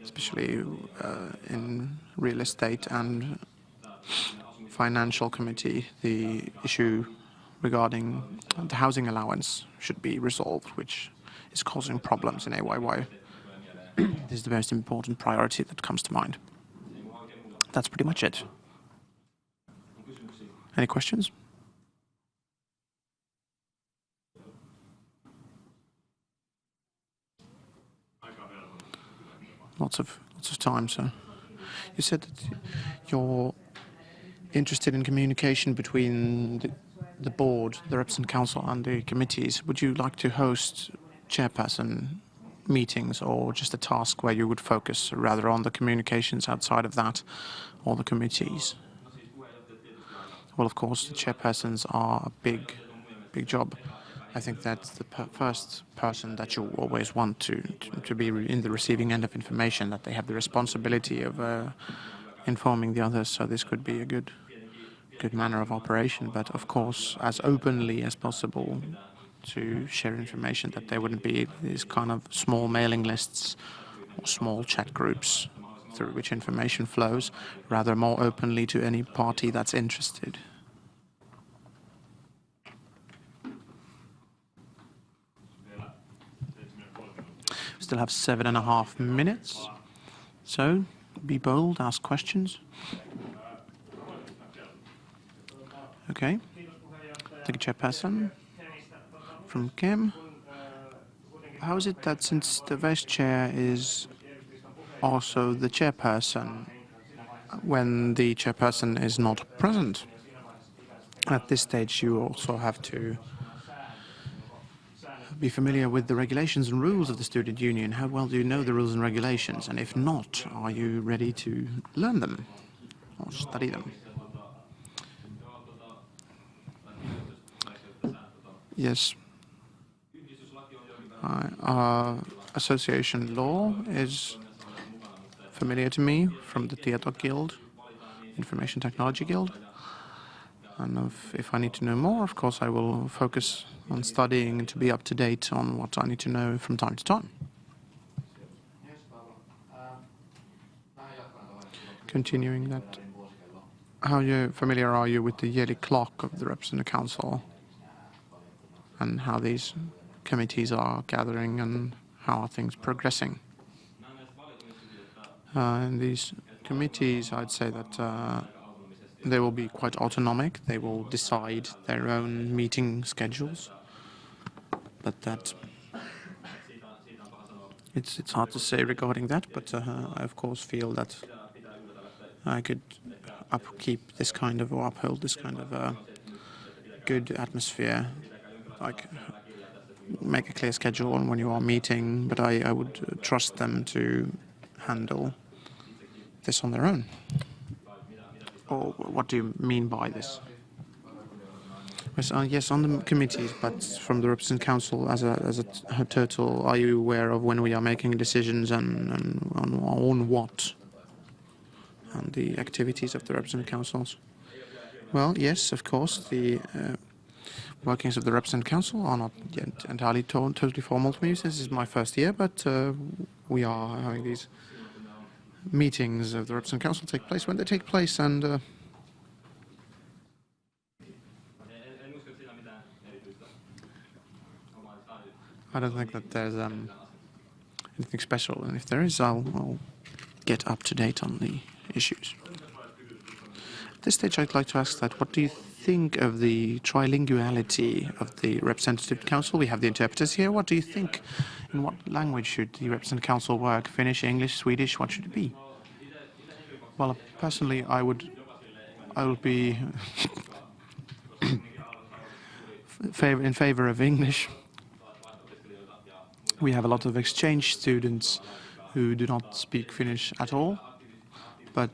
Speaker 1: especially in real estate and financial committee. The issue regarding the housing allowance should be resolved, which is causing problems in AYYE. This is the most important priority that comes to mind. That's pretty much it. Any questions? Lots of time, so you said that you're interested in communication between the board, the Representative Council and the committees. Would you like to host chairperson meetings, or just a task where you would focus rather on the communications outside of that? all the committees? Well, of course, the chairpersons are a big job. I think that's the first person that you always want to be in the receiving end of information, that they have the responsibility of informing the others. So this could be a good manner of operation, but of course, as openly as possible to share information, that there wouldn't be these kind of small mailing lists or small chat groups through which information flows, rather more openly to any party that's interested. We still have 7.5 minutes, so be bold, ask questions. Okay, thank you, Chairperson. From Kim, how is it that since the Vice Chair is also the Chairperson, when the Chairperson is not present, at this stage you also have to be familiar with the regulations and rules of the student union? How well do you know the rules and regulations? And if not, are you ready to learn them or study them? Yes. Association law is familiar to me from the Tieto Guild, Information Technology Guild. And if I need to know more, of course, I will focus on studying to be up to date on what I need to know from time to time. Continuing that, how familiar are you with the yearly clock of the Representative Council and how these committees are gathering and how are things progressing? In these committees, I'd say that they will be quite autonomic. They will decide their own meeting schedules, but that it's hard to say regarding that. But I of course feel that I could upkeep this kind of, or uphold this kind of good atmosphere, like make a clear schedule on when you are meeting, but I would trust them to handle this on their own. Or what do you mean by this? Yes, on the committees, but from the Representative Council as a total, are you aware of when we are making decisions and on what? And the activities of the Representative Councils? Well, yes, of course, the workings of the Representative Council are not yet entirely totally formal to me. This is my first year, but we are having these meetings of the Representative Council take place when they take place, and I don't think that there's anything special, and if there is, I'll get up to date on the issues. At this stage, I'd like to ask that, what do you think of the trilinguality of the Representative Council? We have the interpreters here. What do you think? In what language should the Representative Council work? Finnish, English, Swedish? What should it be? Well, personally, I would be in favor of English. We have a lot of exchange students who do not speak Finnish at all, but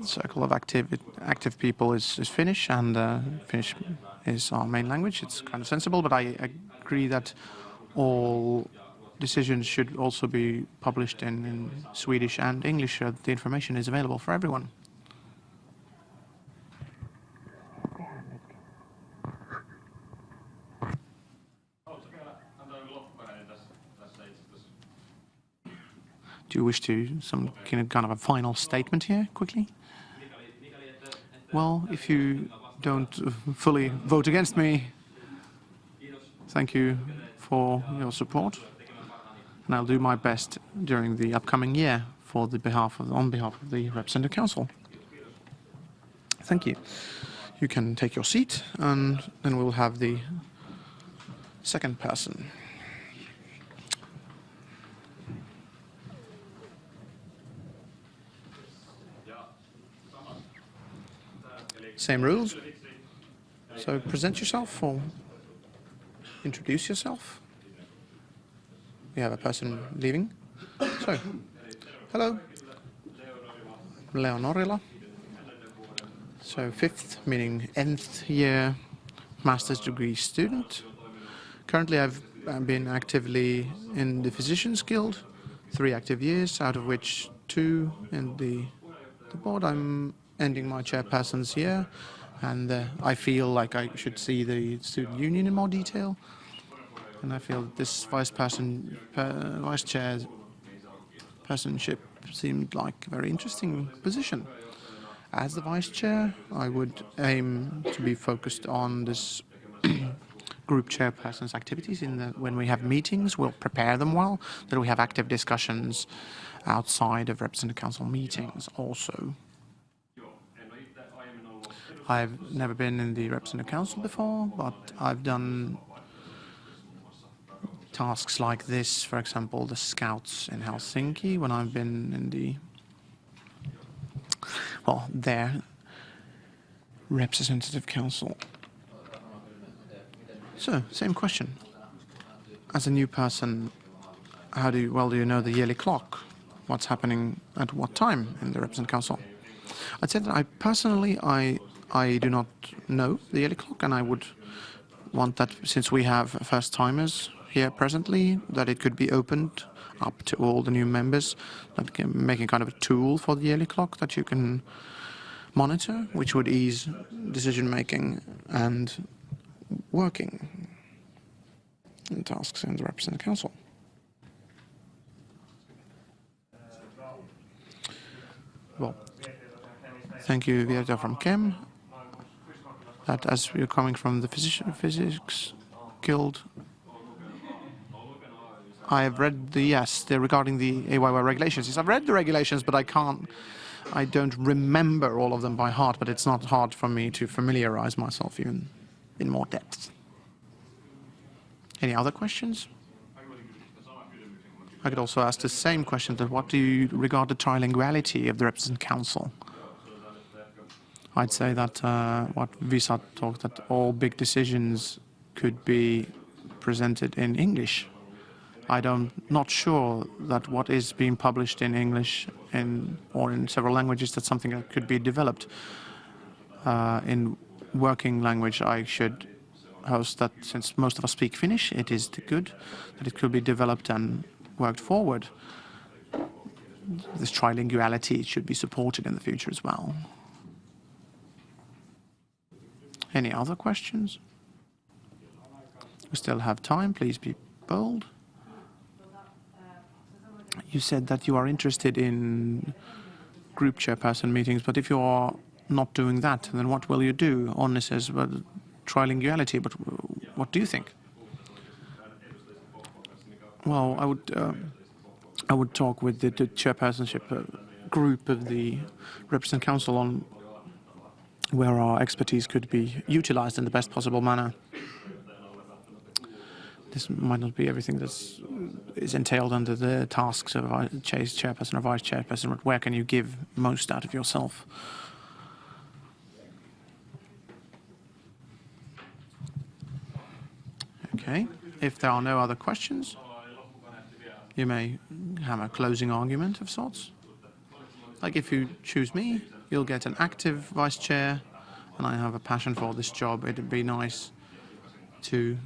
Speaker 1: circle of active people is Finnish, and Finnish is our main language. It's kind of sensible, but I agree that all decisions should also be published in Swedish and English, so the information is available for everyone. Do you wish to some kind of a final statement here, quickly? Well, if you don't fully vote against me, thank you for your support, and I'll do my best during the upcoming year on behalf of the Representative Council. Thank you. You can take your seat, and then we'll have the second person. Same rules. So present yourself or introduce yourself. We have a person leaving. So, hello. Leonorilla. So 5th, meaning nth year master's degree student. Currently I've been actively in the Physicians Guild, 3 active years, out of which 2 in the board. I'm ending my chairperson's year, and I feel like I should see the student union in more detail. And I feel that this vice chair personship seemed like a very interesting position. As the vice chair, I would aim to be focused on this group chairperson's activities. When we have meetings, we'll prepare them well, that we have active discussions outside of representative council meetings also. I've never been in the representative council before, but I've done tasks like this, for example, the Scouts in Helsinki, when I've been in the, well, their representative council. So, same question. As a new person, how do you know the yearly clock? What's happening at what time in the representative council? I'd say that I do not know the yearly clock, and I would want that, since we have first-timers here presently, that it could be opened up to all the new members, that can make a kind of a tool for the yearly clock that you can monitor, which would ease decision-making and working in tasks in the representative council. Well, thank you, Vierta from Chem. That as we're coming from the Physics Guild, I have read regarding the AYYE regulations. Yes, I've read the regulations, but I don't remember all of them by heart, but it's not hard for me to familiarize myself even in more depth. Any other questions? I could also ask the same question, that what do you regard the trilinguality of the representative council? I'd say that what Visa talked, that all big decisions could be presented in English. I'm not sure that what is being published in English or in several languages, that's something that could be developed. In working language, I should host that, since most of us speak Finnish, it is good that it could be developed and worked forward. This trilinguality should be supported in the future as well. Any other questions? We still have time. Please be bold. You said that you are interested in group chairperson meetings, but if you are not doing that, then what will you do? Onni says, well, trilinguality, but what do you think? Well, I would talk with the chairpersonship group of the representative council on where our expertise could be utilized in the best possible manner. This might not be everything that is entailed under the tasks of a chairperson or vice chairperson, but where can you give most out of yourself? Okay, if there are no other questions, you may have a closing argument of sorts. Like, if you choose me, you'll get an active vice chair, and I have a passion for this job. It'd be nice to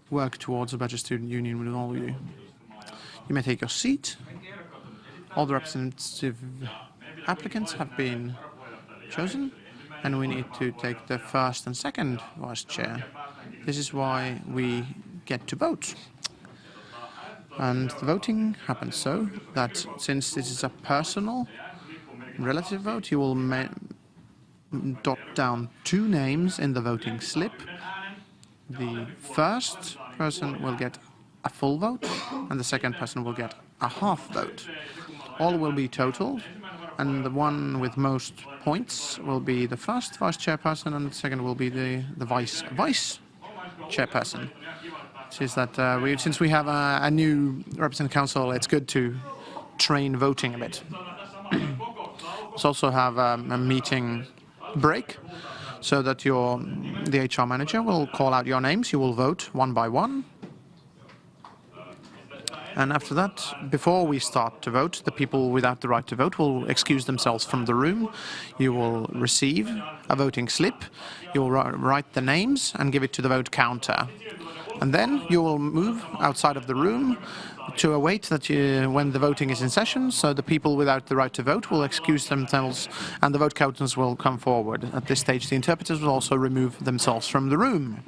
Speaker 1: work towards a better student union with all of you. You may take your seat. All the representative applicants have been chosen, and we need to take the first and second vice chair. This is why we get to vote. And the voting happens so that, since this is a personal relative vote, you will dot down 2 names in the voting slip. The first person will get a full vote, and the second person will get a half vote. All will be totaled, and the one with most points will be the first vice chairperson, and the second will be the vice chairperson. Is that since we have a new representative council, it's good to train voting a bit. Let's also have a meeting break, so that the HR manager will call out your names. You will vote one by one. And after that, before we start to vote, the people without the right to vote will excuse themselves from the room. You will receive a voting slip. You will write the names and give it to the vote counter. And then you will move outside of the room to await that when the voting is in session, so the people without the right to vote will excuse themselves and the vote counters will come forward. At this stage, the interpreters will also remove themselves from the room.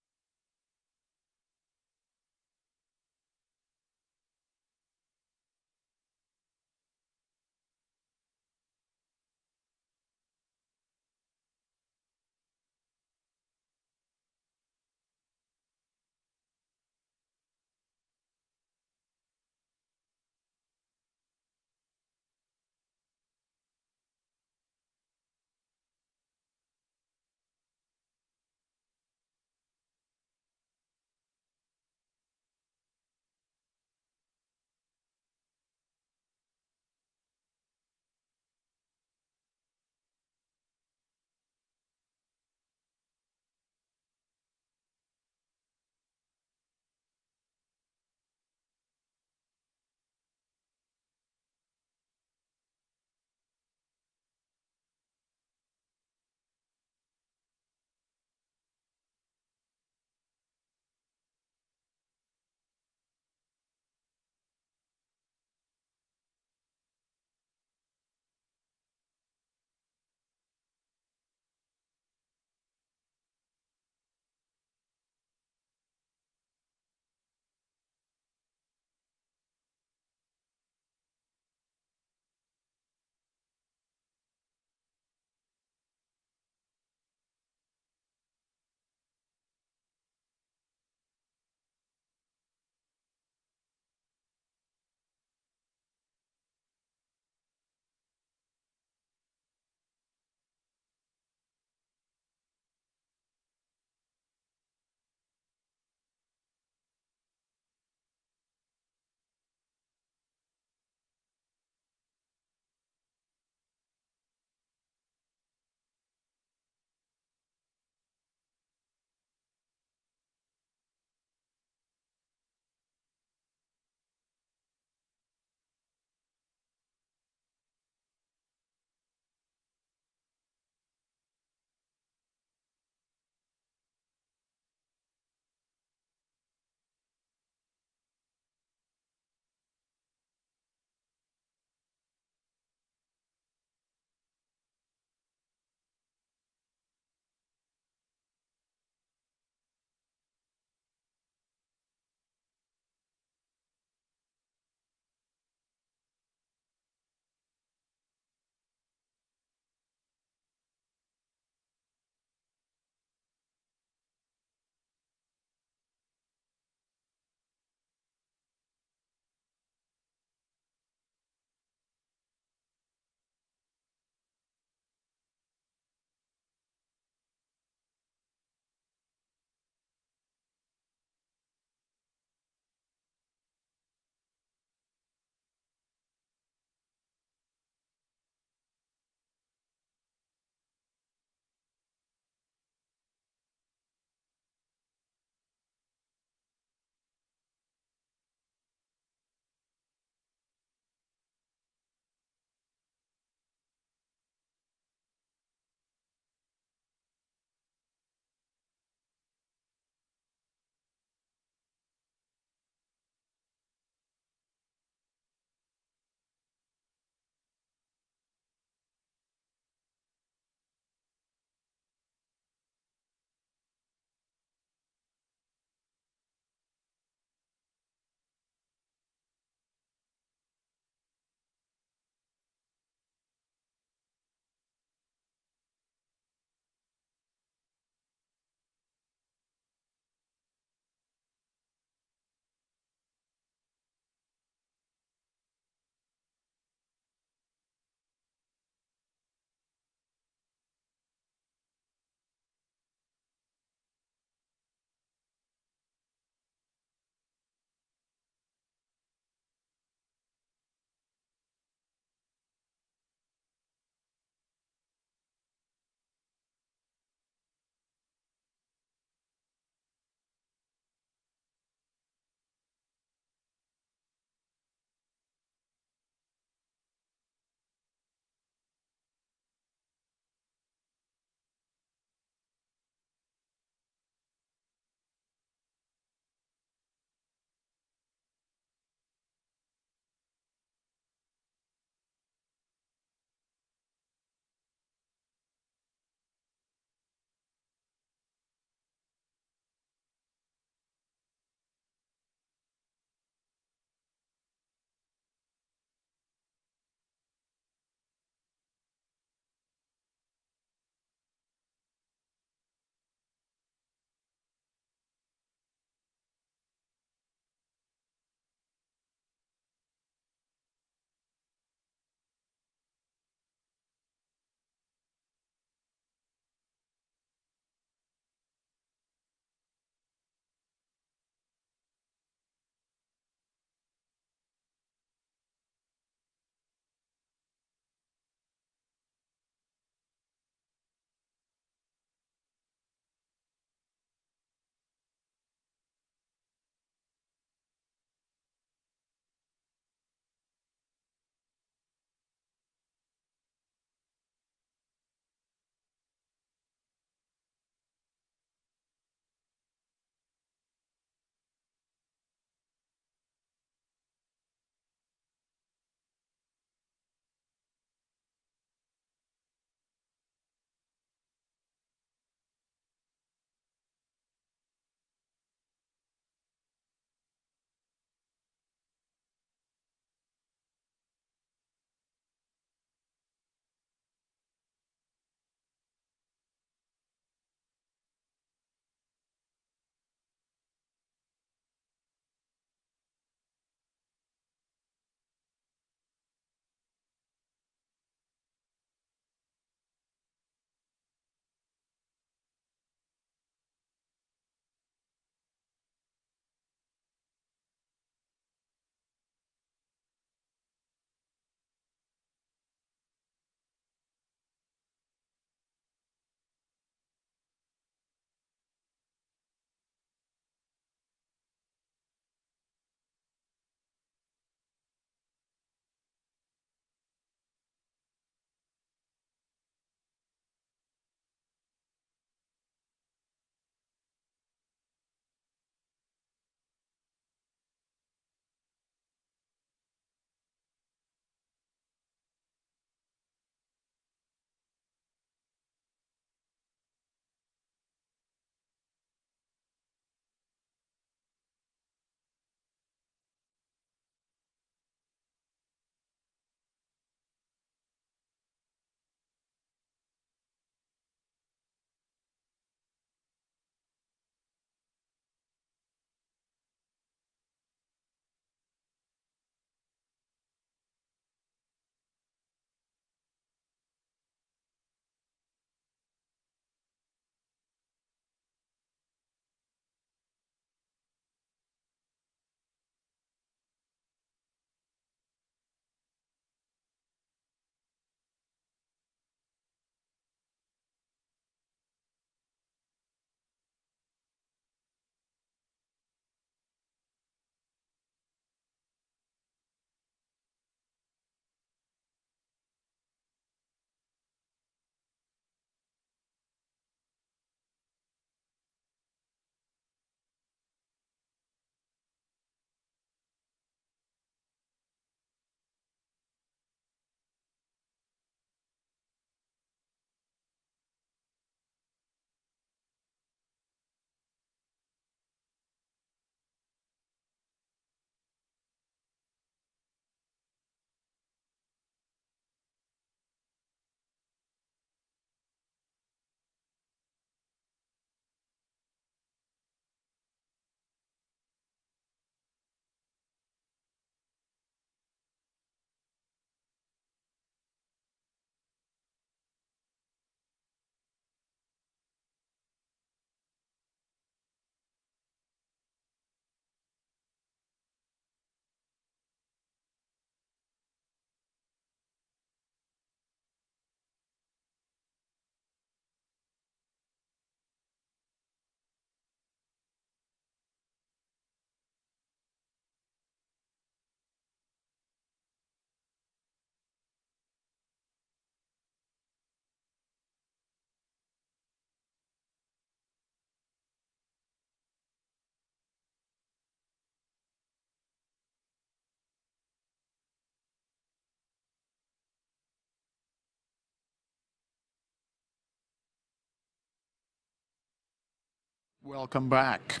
Speaker 1: Welcome back.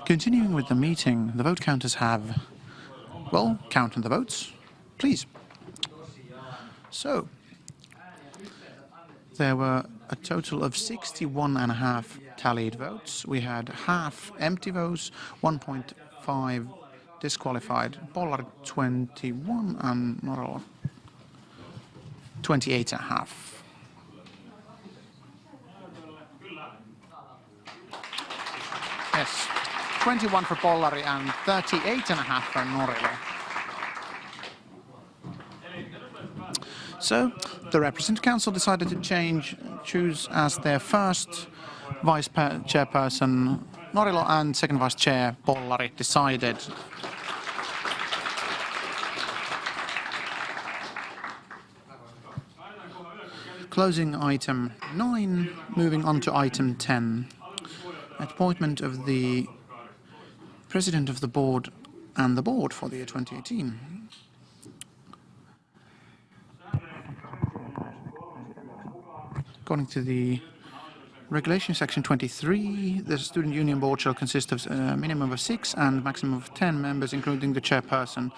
Speaker 1: Continuing with the meeting, the vote counters have, well, counting the votes, please. So, there were a total of 61.5 tallied votes. We had half empty votes, 1.5 disqualified, Pollari 21 and Norrala 28.5. Yes, 21 for Pollari and 38.5 for Norrala. So, the Representative Council decided to choose as their first Vice Chairperson Norrala and second Vice Chair Pollari decided. Closing item 9, moving on to item 10. Appointment of the President of the Board and the Board for the year 2018. According to the Regulation Section 23, the Student Union Board shall consist of a minimum of 6 and maximum of 10 members, including the chairperson.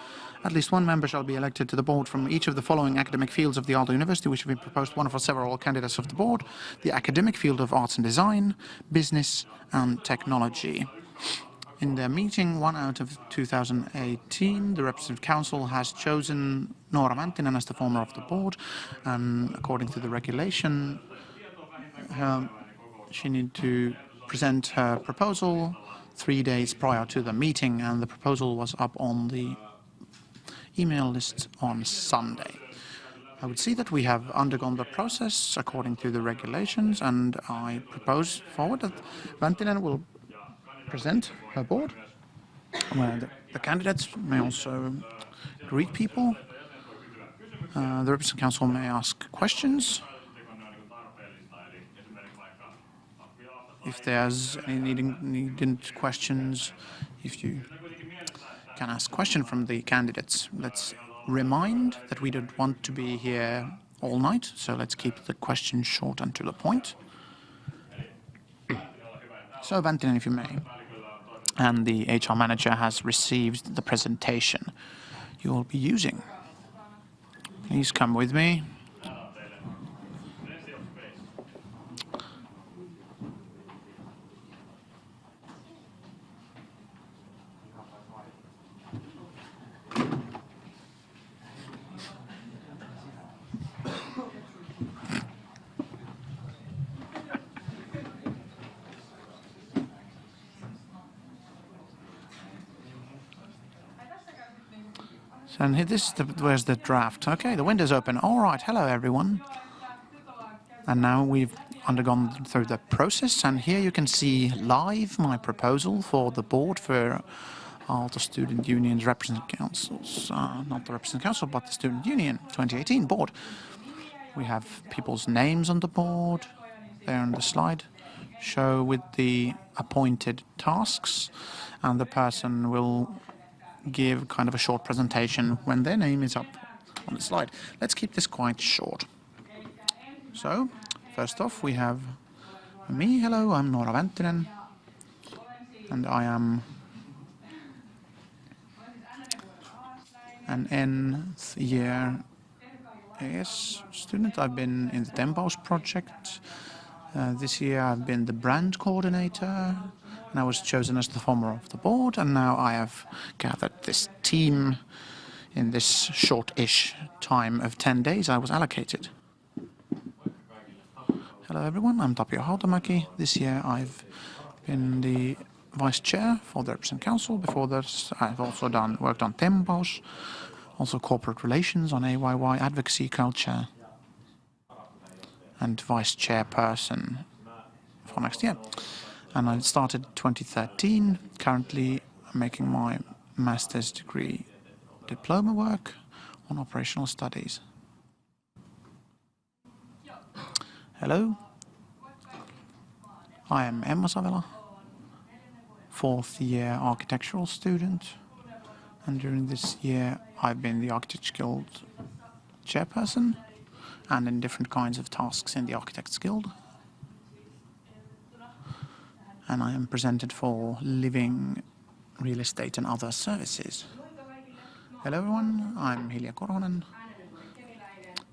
Speaker 1: At least one member shall be elected to the board from each of the following academic fields of the Aalto University, which have been proposed one for several candidates of the board: the academic field of arts and design, business and technology. In their meeting 1 out of 2018, the Representative Council has chosen Noora Mänttinen as the former of the board, and according to the regulation, she needed to present her proposal 3 days prior to the meeting, and the proposal was up on the email list on Sunday. I would see that we have undergone the process according to the regulations, and I propose forward that Mänttinen will present her board, where the candidates may also greet people. The Representative Council may ask questions. If there's any needed questions, if you can ask questions from the candidates. Let's remind that we don't want to be here all night, so let's keep the questions short and to the point. So, Mänttinen, if you may. And the HR manager has received the presentation you will be using. Please come with me. And this is where's the draft? Okay, the window's open. All right, hello everyone. And now we've undergone through the process, and here you can see live my proposal for the board for Aalto Student Union's Representative Councils. Not the Representative Council, but the Student Union 2018 board. We have people's names on the board there on the slide, show with the appointed tasks, and the person will give kind of a short presentation when their name is up on the slide. Let's keep this quite short. So, first off, we have me. Hello, I'm Noora Mänttinen, and I am an nth year AS student. I've been in the Tempaus project. This year I've been the brand coordinator, and I was chosen as the former of the board, and now I have gathered this team in this short-ish time of 10 days I was allocated. Hello everyone, I'm Tapio Hautamäki. This year I've been the vice chair for the Representative Council. Before this I've also worked on Tempaus, also corporate relations on AYYE, advocacy culture, and vice chairperson for next year. And I started 2013. Currently I'm making my master's degree diploma work on operational studies. Hello, I am Emma Savela, 4th year architectural student, and during this year I've been the Architects Guild chairperson and in different kinds of tasks in the Architects Guild. and I am presented for living, real estate and other services. Hello everyone, I'm Hilja Korhonen,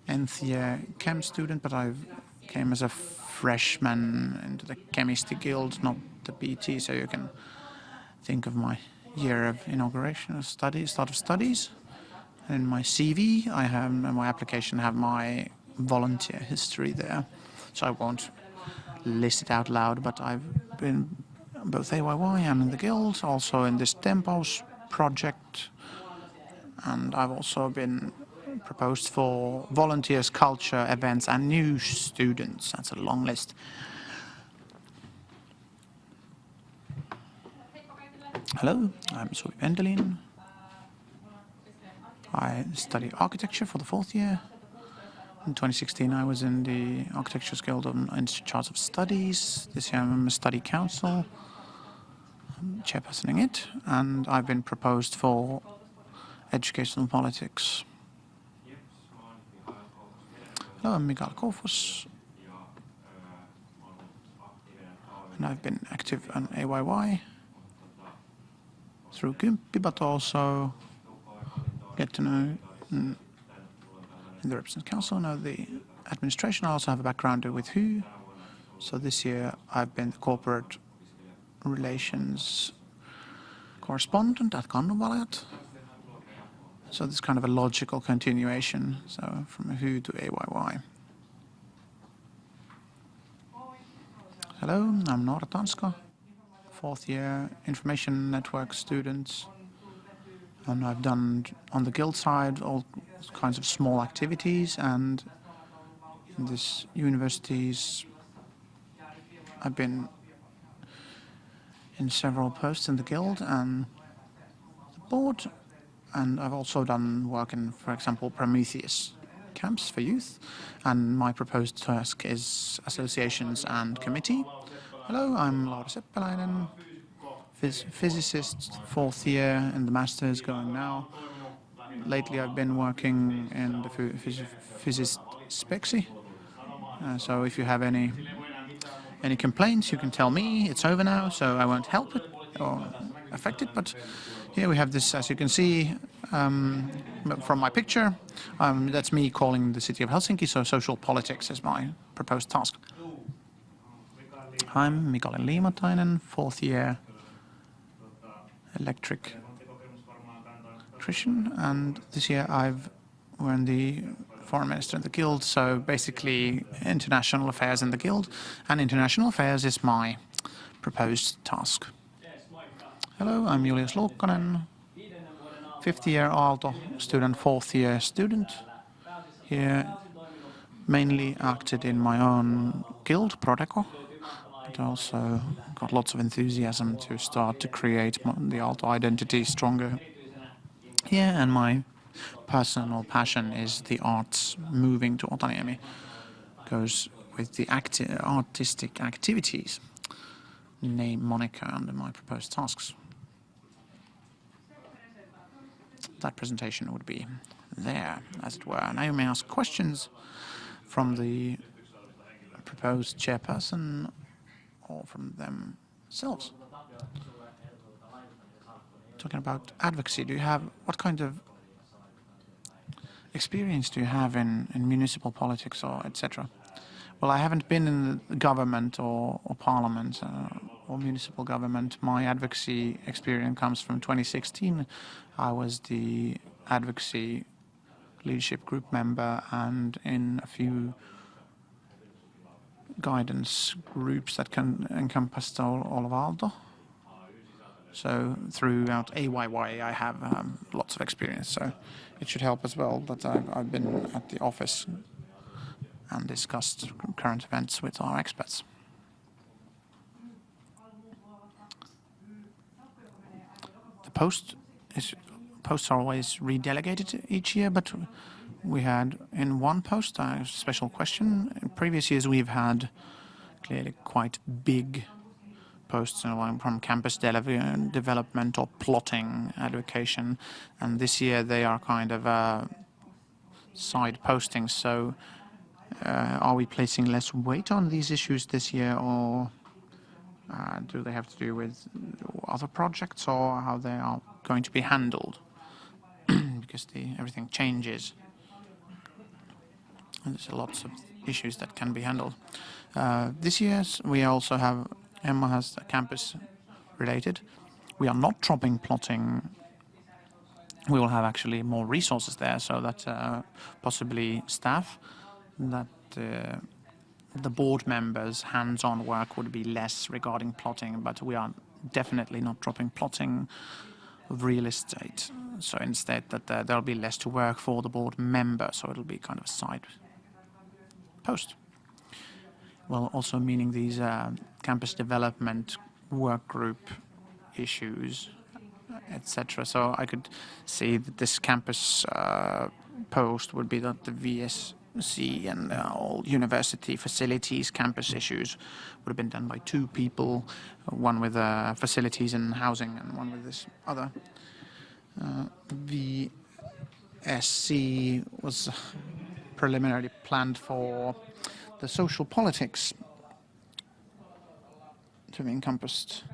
Speaker 1: nth year chem student, but I came as a freshman into the chemistry guild, not the BT, so you can think of my year of inauguration of studies, start of studies. And in my CV, I have, in my application, have my volunteer history there, so I won't list it out loud, but I've been both AYYE and in the guild, also in this Tempos project, and I've also been proposed for volunteers, culture, events and new students. That's a long list. Hello, I'm Suvi Vendelin. I study architecture for the 4th year. In 2016 I was in the Architecture Guild in charge of studies. This year I'm a study council, chairpersoning it, and I've been proposed for educational politics. Hello, I'm Mikael Kofus, and I've been active on AYYE through Kymppi, but also get to know in the Representative Council, know the administration. I also have a background with WHO. So this year I've been the corporate relations correspondent at Kannonvalijat. So this is kind of a logical continuation, so from WHO to AYYE. Hello, I'm Noora Tanska, 4th year information network student. And I've done on the guild side all kinds of small activities, and in this universities I've been in several posts in the guild and the board, and I've also done work in, for example, Prometheus camps for youth, and my proposed task is associations and committee. Hello, I'm Laura Seppäläinen, physicist, 4th year in the masters going now. Lately I've been working in the physicist spexy, so if you have any complaints you can tell me. It's over now, so I won't help it or affect it, but here we have this, as you can see from my picture, that's me calling the city of Helsinki, so social politics is my proposed task. I'm Mikael Liimatainen, 4th year electrician, and this year we're in the foreign minister in the guild, so basically international affairs in the guild, and international affairs is my proposed task. Hello, I'm Julius Luukkanen, 5th year Aalto student, 4th year student. Here mainly acted in my own guild, Prodeco, but also got lots of enthusiasm to start to create the Aalto identity stronger. Yeah, and my personal passion is the arts. Moving to Otaniemi goes with the artistic activities. Name moniker under my proposed tasks. That presentation would be there, as it were. Now you may ask questions from the proposed chairperson or from themselves. Talking about advocacy, what kind of experience do you have in municipal politics or etc.? Well, I haven't been in the government or parliament or municipal government. My advocacy experience comes from 2016. I was the advocacy leadership group member and in a few guidance groups that can encompass all of Aalto. So throughout AYYE I have lots of experience, so it should help as well that I've been at the office and discussed current events with our experts. The posts are always redelegated each year, but we had in one post a special question. In previous years we've had clearly quite big posts from campus development or plotting advocation, and this year they are kind of side postings. So are we placing less weight on these issues this year, or do they have to do with other projects or how they are going to be handled? Because everything changes. And there's lots of issues that can be handled. This year we also have, Emma has a campus related. We are not dropping plotting. We will have actually more resources there, so that possibly staff, that the board members' hands-on work would be less regarding plotting, but we are definitely not dropping plotting of real estate. So instead that there'll be less to work for the board member, so it'll be kind of a side post. Well, also meaning these campus development work group issues, etc. So I could see that this campus post would be that the VSC and all university facilities campus issues would have been done by two people, one with facilities and housing and one with this other. VSC was preliminarily planned for the social politics to be encompassed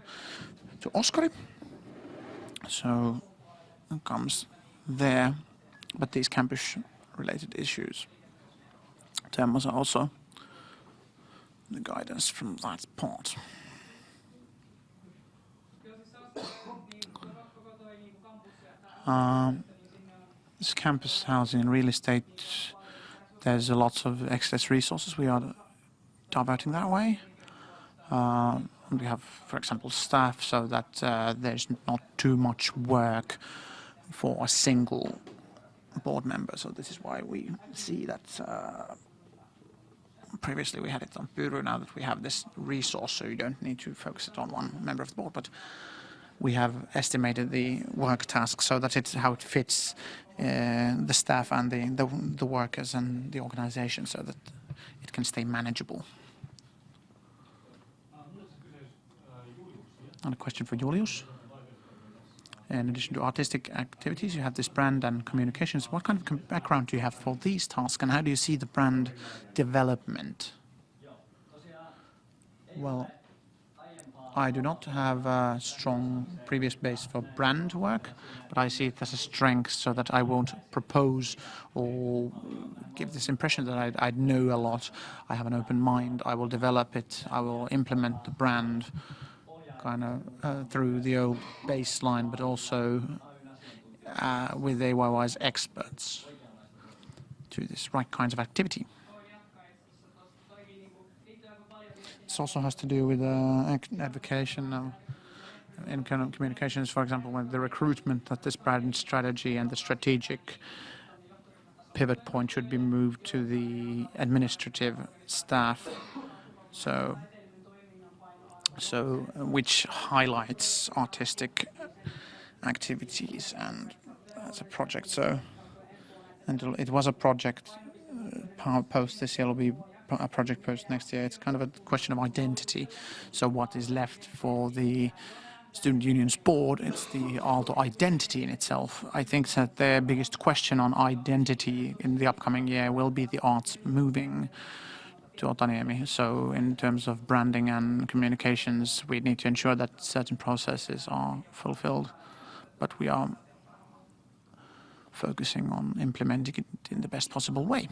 Speaker 1: to Oskari. So it comes there, but these campus-related issues. There was also the guidance from that part. This campus housing and real estate, there's a lot of excess resources we are diverting that way. We have, for example, staff, so that there's not too much work for a single board member. So this is why we see that previously we had it on Bureau, now that we have this resource, so you don't need to focus it on one member of the board, but we have estimated the work task so that it's how it fits the staff and the workers and the organization, so that it can stay manageable. And a question for Julius. In addition to artistic activities, you have this brand and communications. What kind of background do you have for these tasks, and how do you see the brand development? Well, I do not have a strong previous base for brand work, but I see it as a strength, so that I won't propose or give this impression that I know a lot. I have an open mind. I will develop it. I will implement the brand kind of through the old baseline, but also with AYY's experts to this right kinds of activity. This also has to do with advocation in kind of communications, for example, with the recruitment, that this brand strategy and the strategic pivot point should be moved to the administrative staff. So which highlights artistic activities and as a project. So, and it was a project post this year, will be a project post next year. It's kind of a question of identity. So what is left for the student union's board? It's the Aalto identity in itself. I think that their biggest question on identity in the upcoming year will be the arts moving to Otaniemi. So in terms of branding and communications, we need to ensure that certain processes are fulfilled, but we are focusing on implementing it in the best possible way.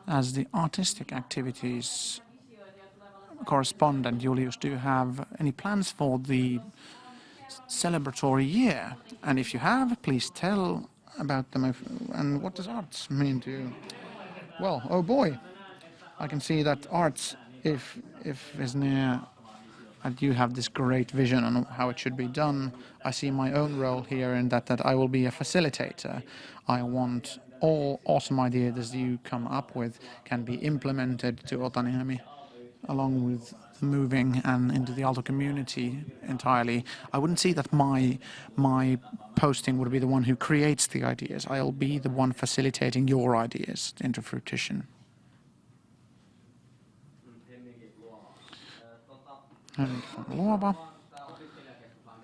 Speaker 1: As the artistic activities correspondent, Julius, do you have any plans for the celebratory year? And if you have, please tell about them. And what does arts mean to you? Well, oh boy, I can see that arts, if is near, and you have this great vision on how it should be done. I see my own role here in that I will be a facilitator. I want all awesome ideas that you come up with can be implemented to Otaniemi, along with moving and into the Aalto community entirely. I wouldn't see that my posting would be the one who creates the ideas. I'll be the one facilitating your ideas into fruition. And Luova.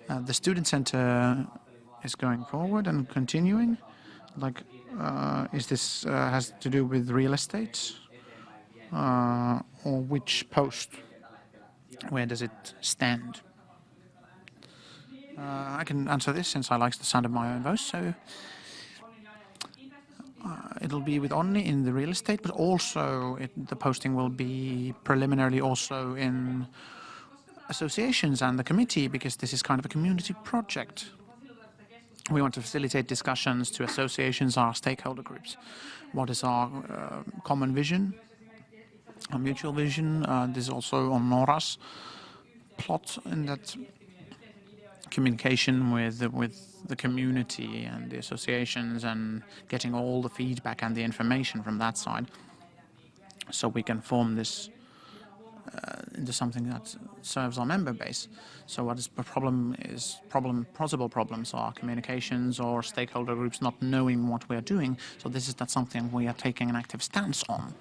Speaker 1: The student center is going forward and continuing. Like, is this has to do with real estate? or which post? Where does it stand? I can answer this since I like the sound of my own voice. So it'll be with Onni in the real estate, but also the posting will be preliminarily also in associations and the committee, because this is kind of a community project. We want to facilitate discussions to associations, our stakeholder groups. What is our common vision, our mutual vision? This is also on Nora's plot in that communication with the community and the associations, and getting all the feedback and the information from that side, so we can form this into something that serves our member base. So what is the problem is possible problems are communications or stakeholder groups not knowing what we are doing. So this is not something we are taking an active stance on.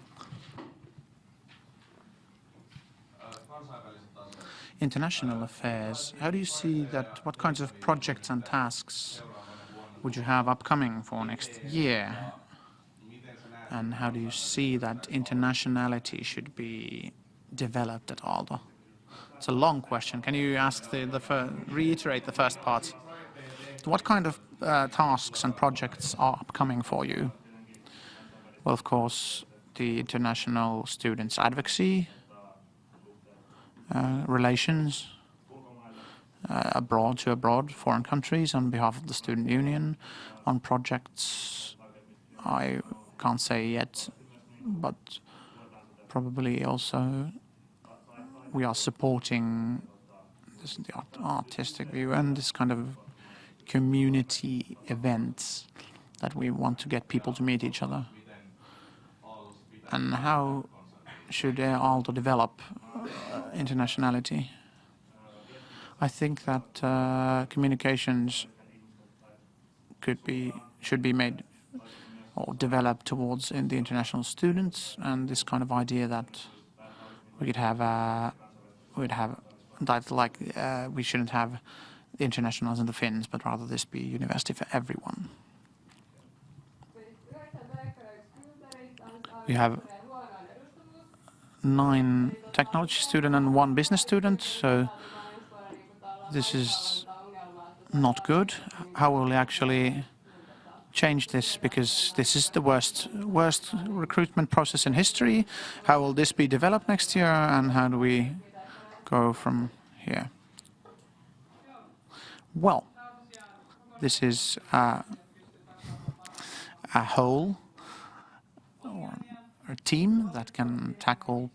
Speaker 1: International affairs. How do you see that? What kinds of projects and tasks would you have upcoming for next year? And how do you see that internationality should be developed at Aalto? It's a long question. Can you ask reiterate the first part? What kind of tasks and projects are upcoming for you? Well, of course, the international students' advocacy, relations abroad, foreign countries, on behalf of the student union. On projects, I can't say yet, but probably also we are supporting the artistic view and this kind of community events that we want to get people to meet each other. And how should Aalto develop internationality? I think that communications should be made or developed towards in the international students, and this kind of idea that we could have that, like we shouldn't have the internationals and the Finns, but rather this be university for everyone. We have 9 technology students and 1 business student, so this is not good. How will we actually change this? Because this is the worst recruitment process in history. How will this be developed next year, and how do we go from here? Well, this is a whole or a team that can tackle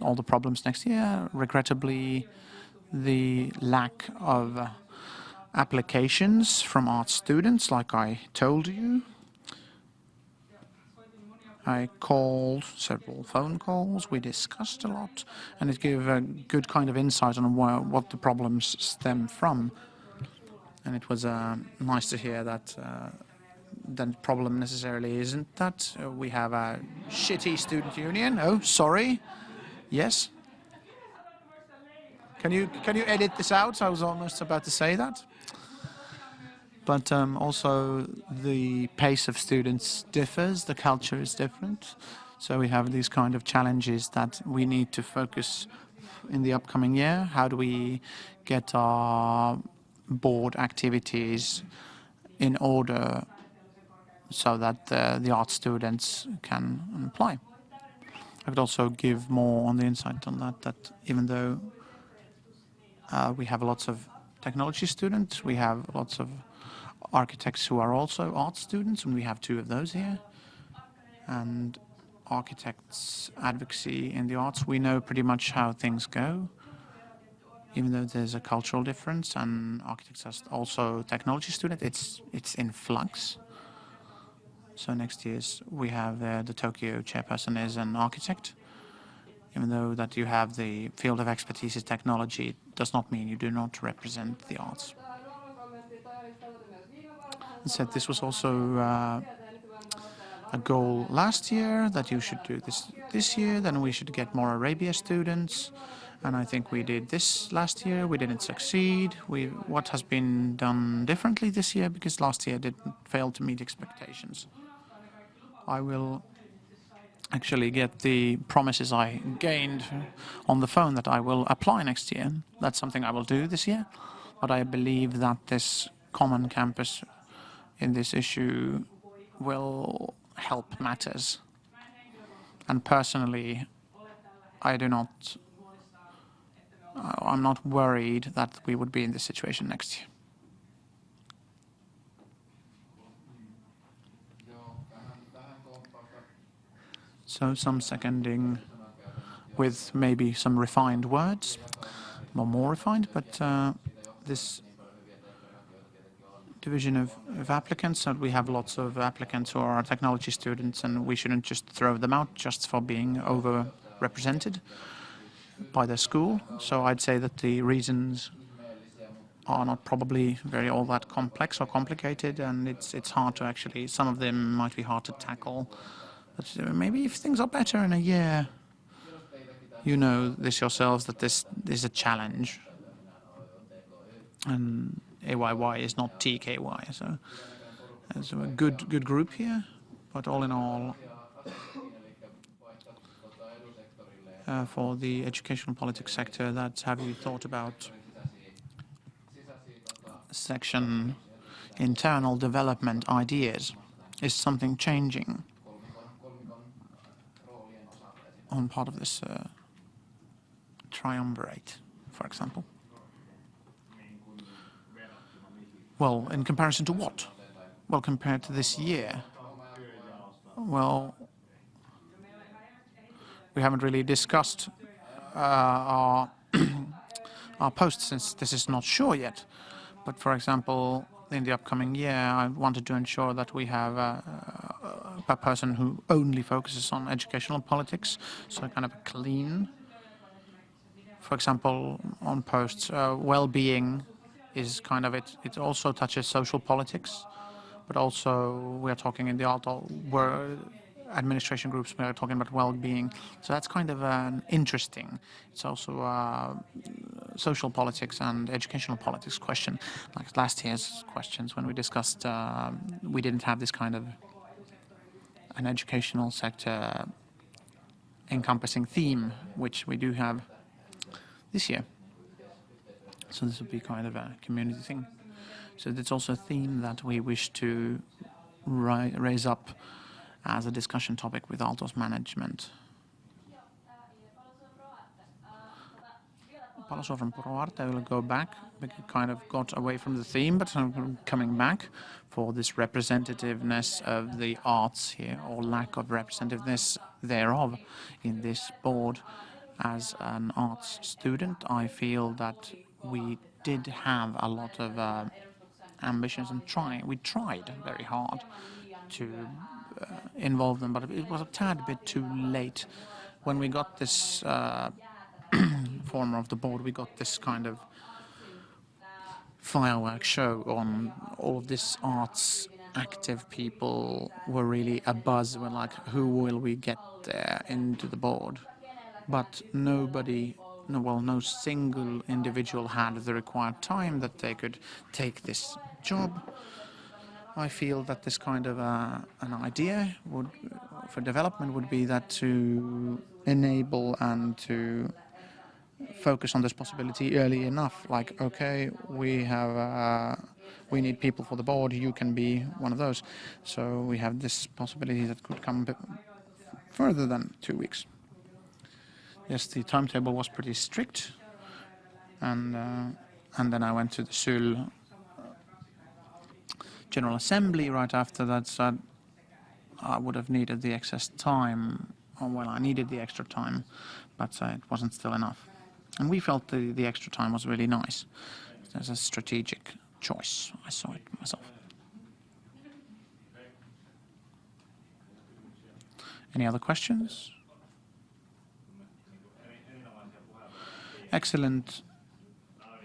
Speaker 1: all the problems next year. Regrettably, the lack of applications from art students, like I told you. I called several phone calls, we discussed a lot, and it gave a good kind of insight on what the problems stem from. And it was nice to hear that the problem necessarily isn't that we have a shitty student union. Oh, sorry. Yes. Can you edit this out? I was almost about to say that. But also the pace of students differs, the culture is different. So we have these kind of challenges that we need to focus in the upcoming year. How do we get our board activities in order so that the art students can apply? I could also give more on the insight on that even though we have lots of technology students, we have lots of architects who are also art students, and we have 2 of those here. And architects' advocacy in the arts, we know pretty much how things go, even though there's a cultural difference, and architects are also technology students, it's in flux. So next year we have the Tokyo chairperson is an architect. Even though that you have the field of expertise is technology, it does not mean you do not represent the arts. I said this was also a goal last year, that you should do this year, then we should get more Arabia students. And I think we did this last year, we didn't succeed. What has been done differently this year, because last year didn't fail to meet expectations? I will actually get the promises I gained on the phone that I will apply next year. That's something I will do this year, but I believe that this common campus in this issue will help matters. And personally, I'm not worried that we would be in this situation next year. So some seconding with maybe some refined words, more refined, but this division of applicants, and we have lots of applicants who are technology students, and we shouldn't just throw them out just for being overrepresented by their school. So I'd say that the reasons are not probably very all that complex or complicated, and it's hard to actually, some of them might be hard to tackle. But maybe if things are better in a year, you know this yourselves, that this is a challenge. And AYYE is not TKY, so there's a good group here. But all in all, for the educational politics sector, have you thought about section internal development ideas? Is something changing on part of this triumvirate, for example? Well, in comparison to what? Well, compared to this year. Well, we haven't really discussed our our post, since this is not sure yet. But for example, in the upcoming year, I wanted to ensure that we have a person who only focuses on educational politics, so kind of a clean. For example, on posts, well-being is kind of it also touches social politics, but also we are talking in the Aalto administration groups, we are talking about well-being. So that's kind of interesting. It's also social politics and educational politics question. Like last year's questions when we discussed, we didn't have this kind of an educational sector encompassing theme, which we do have this year. So this would be kind of a community thing. So it's also a theme that we wish to raise up as a discussion topic with Aalto's management. Paloso from ProArte, I will go back. We kind of got away from the theme, but I'm coming back for this representativeness of the arts here, or lack of representativeness thereof in this board. As an arts student, I feel that we did have a lot of ambitions and we tried very hard to involve them, but it was a tad bit too late. When we got this former of the board, we got this kind of fireworks show on all of this arts active people were really abuzz. We're like, who will we get there into the board? But nobody, no single individual had the required time that they could take this job. I feel that this kind of an idea for development would be that to enable and to focus on this possibility early enough. Like, okay, we need people for the board. You can be one of those. So we have this possibility that could come a bit further than 2 weeks. Yes, the timetable was pretty strict, and then I went to the SUL General Assembly right after that, so I would have needed the excess time, or well, I needed the extra time, but it wasn't still enough. And we felt the extra time was really nice. There's a strategic choice. I saw it myself. Any other questions? Excellent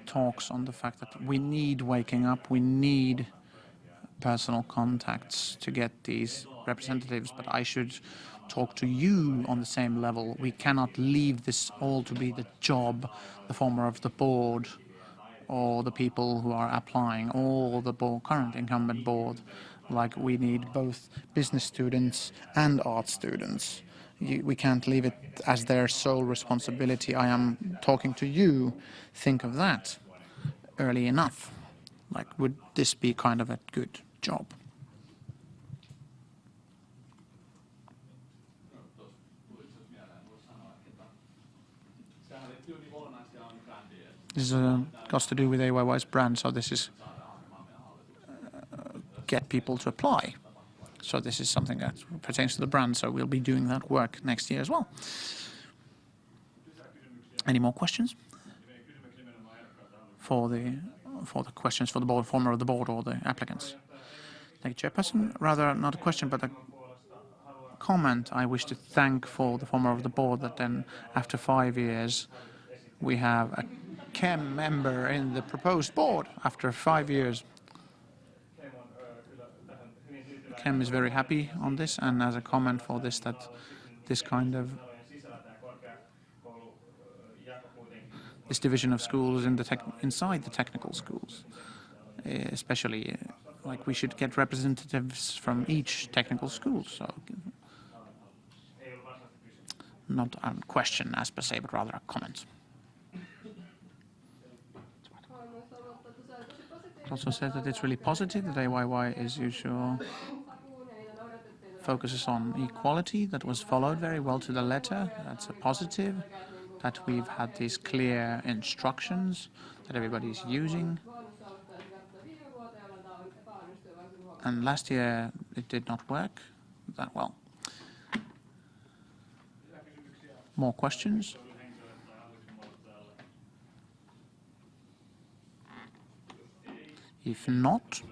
Speaker 1: talks on the fact that we need waking up, we need personal contacts to get these representatives, but I should talk to you on the same level. We cannot leave this all to be the job, the former of the board, or the people who are applying, or the current incumbent board. Like, we need both business students and art students. we can't leave it as their sole responsibility. I am talking to you. Think of that early enough. Like, would this be kind of a good job? This got to do with AYY's brand, so this is get people to apply. So this is something that pertains to the brand, so we'll be doing that work next year as well. Any more questions? For the questions for the board, former of the board or the applicants? Thank you, Chairperson. Rather not a question, but a comment I wish to thank for the former of the board that then after 5 years we have a CHEM member in the proposed board after 5 years. CHEM is very happy on this, and as a comment for this, that this kind of this division of schools in inside the technical schools, especially like we should get representatives from each technical school. So not a question as per se, but rather a comment. It also said that it's really positive that AYYE as usual focuses on equality. That was followed very well to the letter. That's a positive. That we've had these clear instructions that everybody is using. And last year it did not work that well. More questions? If not,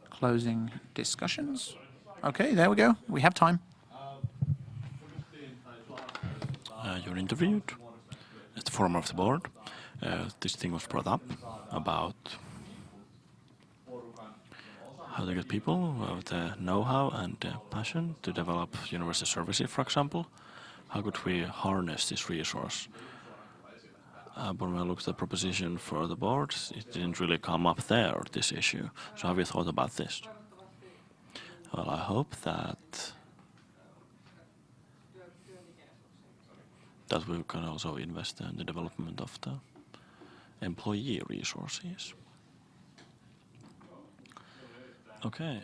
Speaker 1: closing discussions. Okay, there we go. We have time.
Speaker 2: You're interviewed as the former of the board. This thing was brought up about how to get people with the know-how and passion to develop university services, for example. How could we harness this resource? But when I looked at the proposition for the board, it didn't really come up there, this issue. So have you thought about this? Well, I hope that we can also invest in the development of the employee resources. Okay.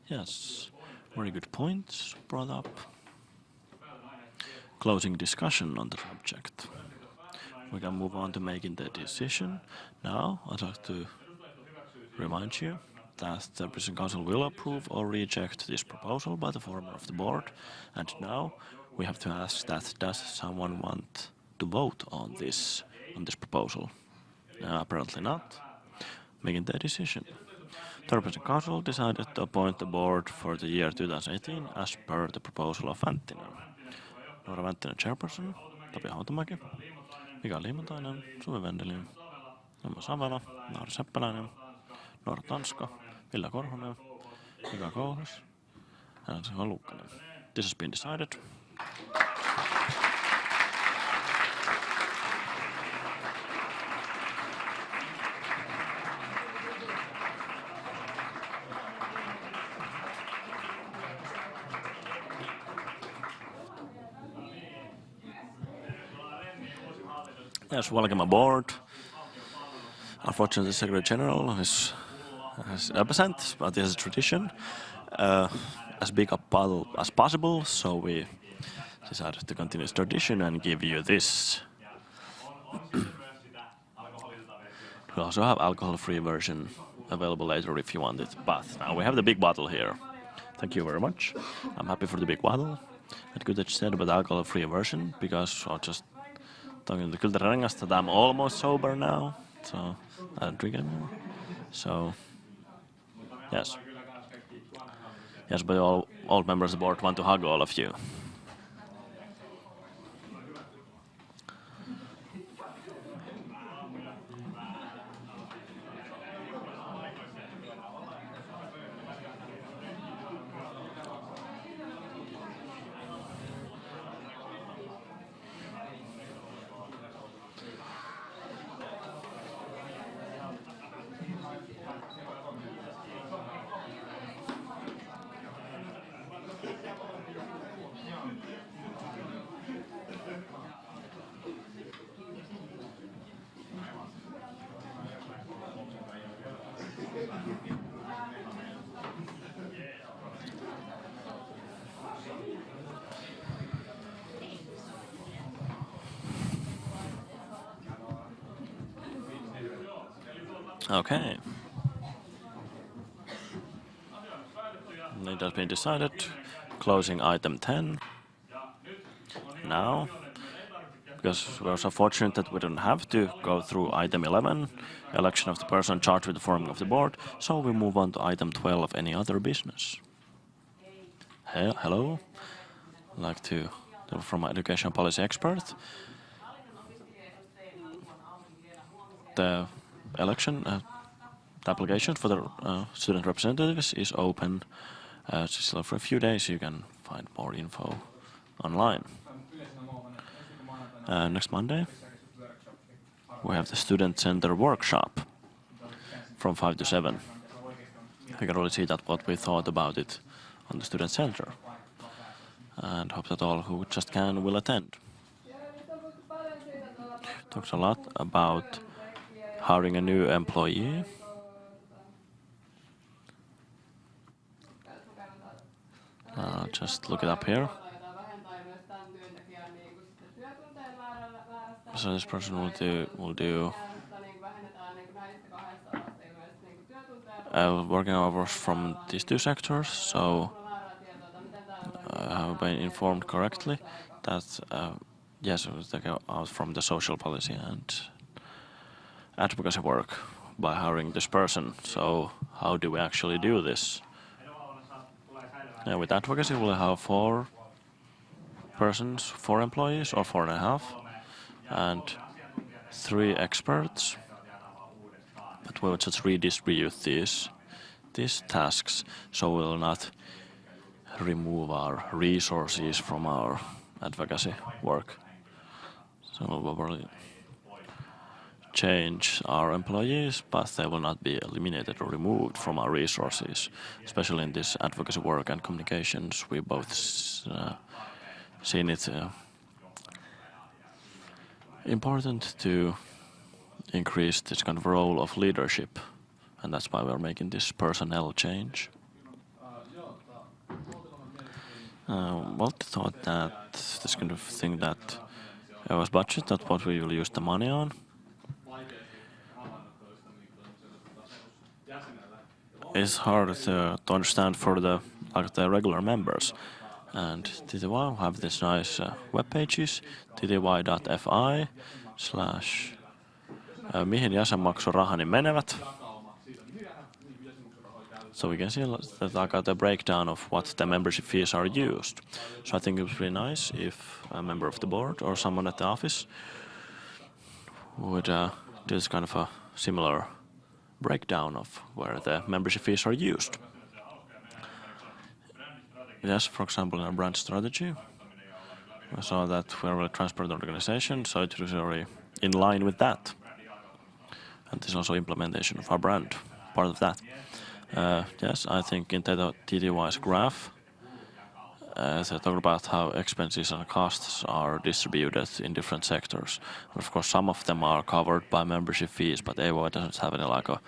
Speaker 2: Yes, very good points brought up. Closing discussion on the subject. We can move on to making the decision. Now, I'd like to remind you that the President Council will approve or reject this proposal by the former of the board. And now we have to ask that does someone want to vote on this proposal? Apparently not. Making the decision. The President Council decided to appoint the board for the year 2018 as per the proposal of Anttinen. Noora Vänttinen chairperson, Tapio Hautamäki, Mika Liimantainen, Suvi Vendelin, Emma Savela, Naari Seppäläinen, Noora Tanska, Ville Korhonen, Mika Kouhas, and Anssi Luukkanen. This has been decided. Yes, welcome aboard. Unfortunately, the Secretary General is absent, but this is a tradition. As big a bottle as possible, so we decided to continue this tradition and give you this. We also have alcohol-free version available later if you want it, but now we have the big bottle here. Thank you very much. I'm happy for the big bottle. And good that you said about the alcohol-free version, because I'll just talking to Kyltä Rengasta that I'm almost sober now, so I don't drink anymore. So, yes. Yes, but all members of the board want to hug all of you. Okay. It has been decided. Closing item 10. Now, because we're so fortunate that we don't have to go through item 11, election of the person charged with the forming of the board, so we move on to item 12, any other business. Hello? I'd like to, from my education policy expert, the election, the application for the student representatives is open still for a few days. You can find more info online. Next Monday, we have the Student Center workshop from 5 to 7. You can really see that what we thought about it on the Student Center. And hope that all who just can will attend. Talks a lot about hiring a new employee. Just look it up here. So this person will do working hours from these two sectors. So I have been informed correctly that yes, it was taken out from the social policy and advocacy work by hiring this person. So how do we actually do this? With advocacy, we'll have 4 persons, 4 employees, or 4.5, and 3 experts. But we'll just redistribute these tasks, so we'll not remove our resources from our advocacy work. So we'll probably change our employees, but they will not be eliminated or removed from our resources, especially in this advocacy work and communications. We both seen it important to increase this kind of role of leadership, and that's why we're making this personnel change. What thought that this kind of thing that was budget, that what we will use the money on, is hard to understand for the regular members. And TTY will have this nice web pages, tty.fi/ mihin jäsenmaksurahani menevät. So we can see that I got a breakdown of what the membership fees are used. So I think it would be nice if a member of the board or someone at the office would do this kind of a similar breakdown of where the membership fees are used. Yes, for example, in our brand strategy, we saw that we're a really transparent organization, so it was really in line with that. And this is also implementation of our brand, part of that. Yes, I think in TTY's graph, they talk about how expenses and costs are distributed in different sectors. And of course, some of them are covered by membership fees, but AYYE doesn't have any like a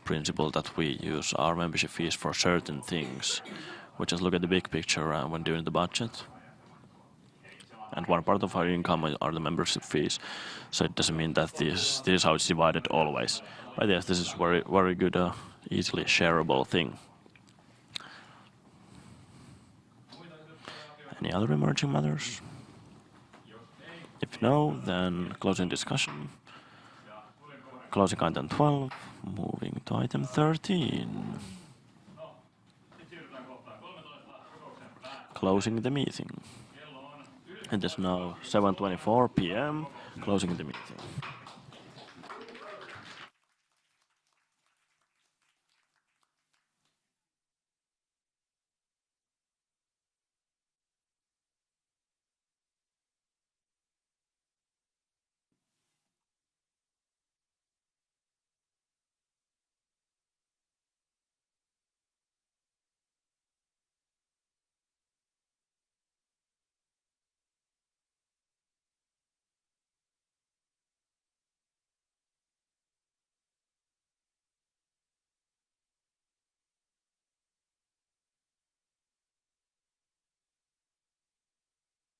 Speaker 2: principle that we use our membership fees for certain things. We just look at the big picture when doing the budget. And one part of our income are the membership fees. So it doesn't mean that this is how it's divided always. But yes, this is very, very good, easily shareable thing. Any other emerging matters? If no, then closing discussion. Closing item 12, moving to item 13. Closing the meeting. It is now 7:24 p.m. Closing the meeting.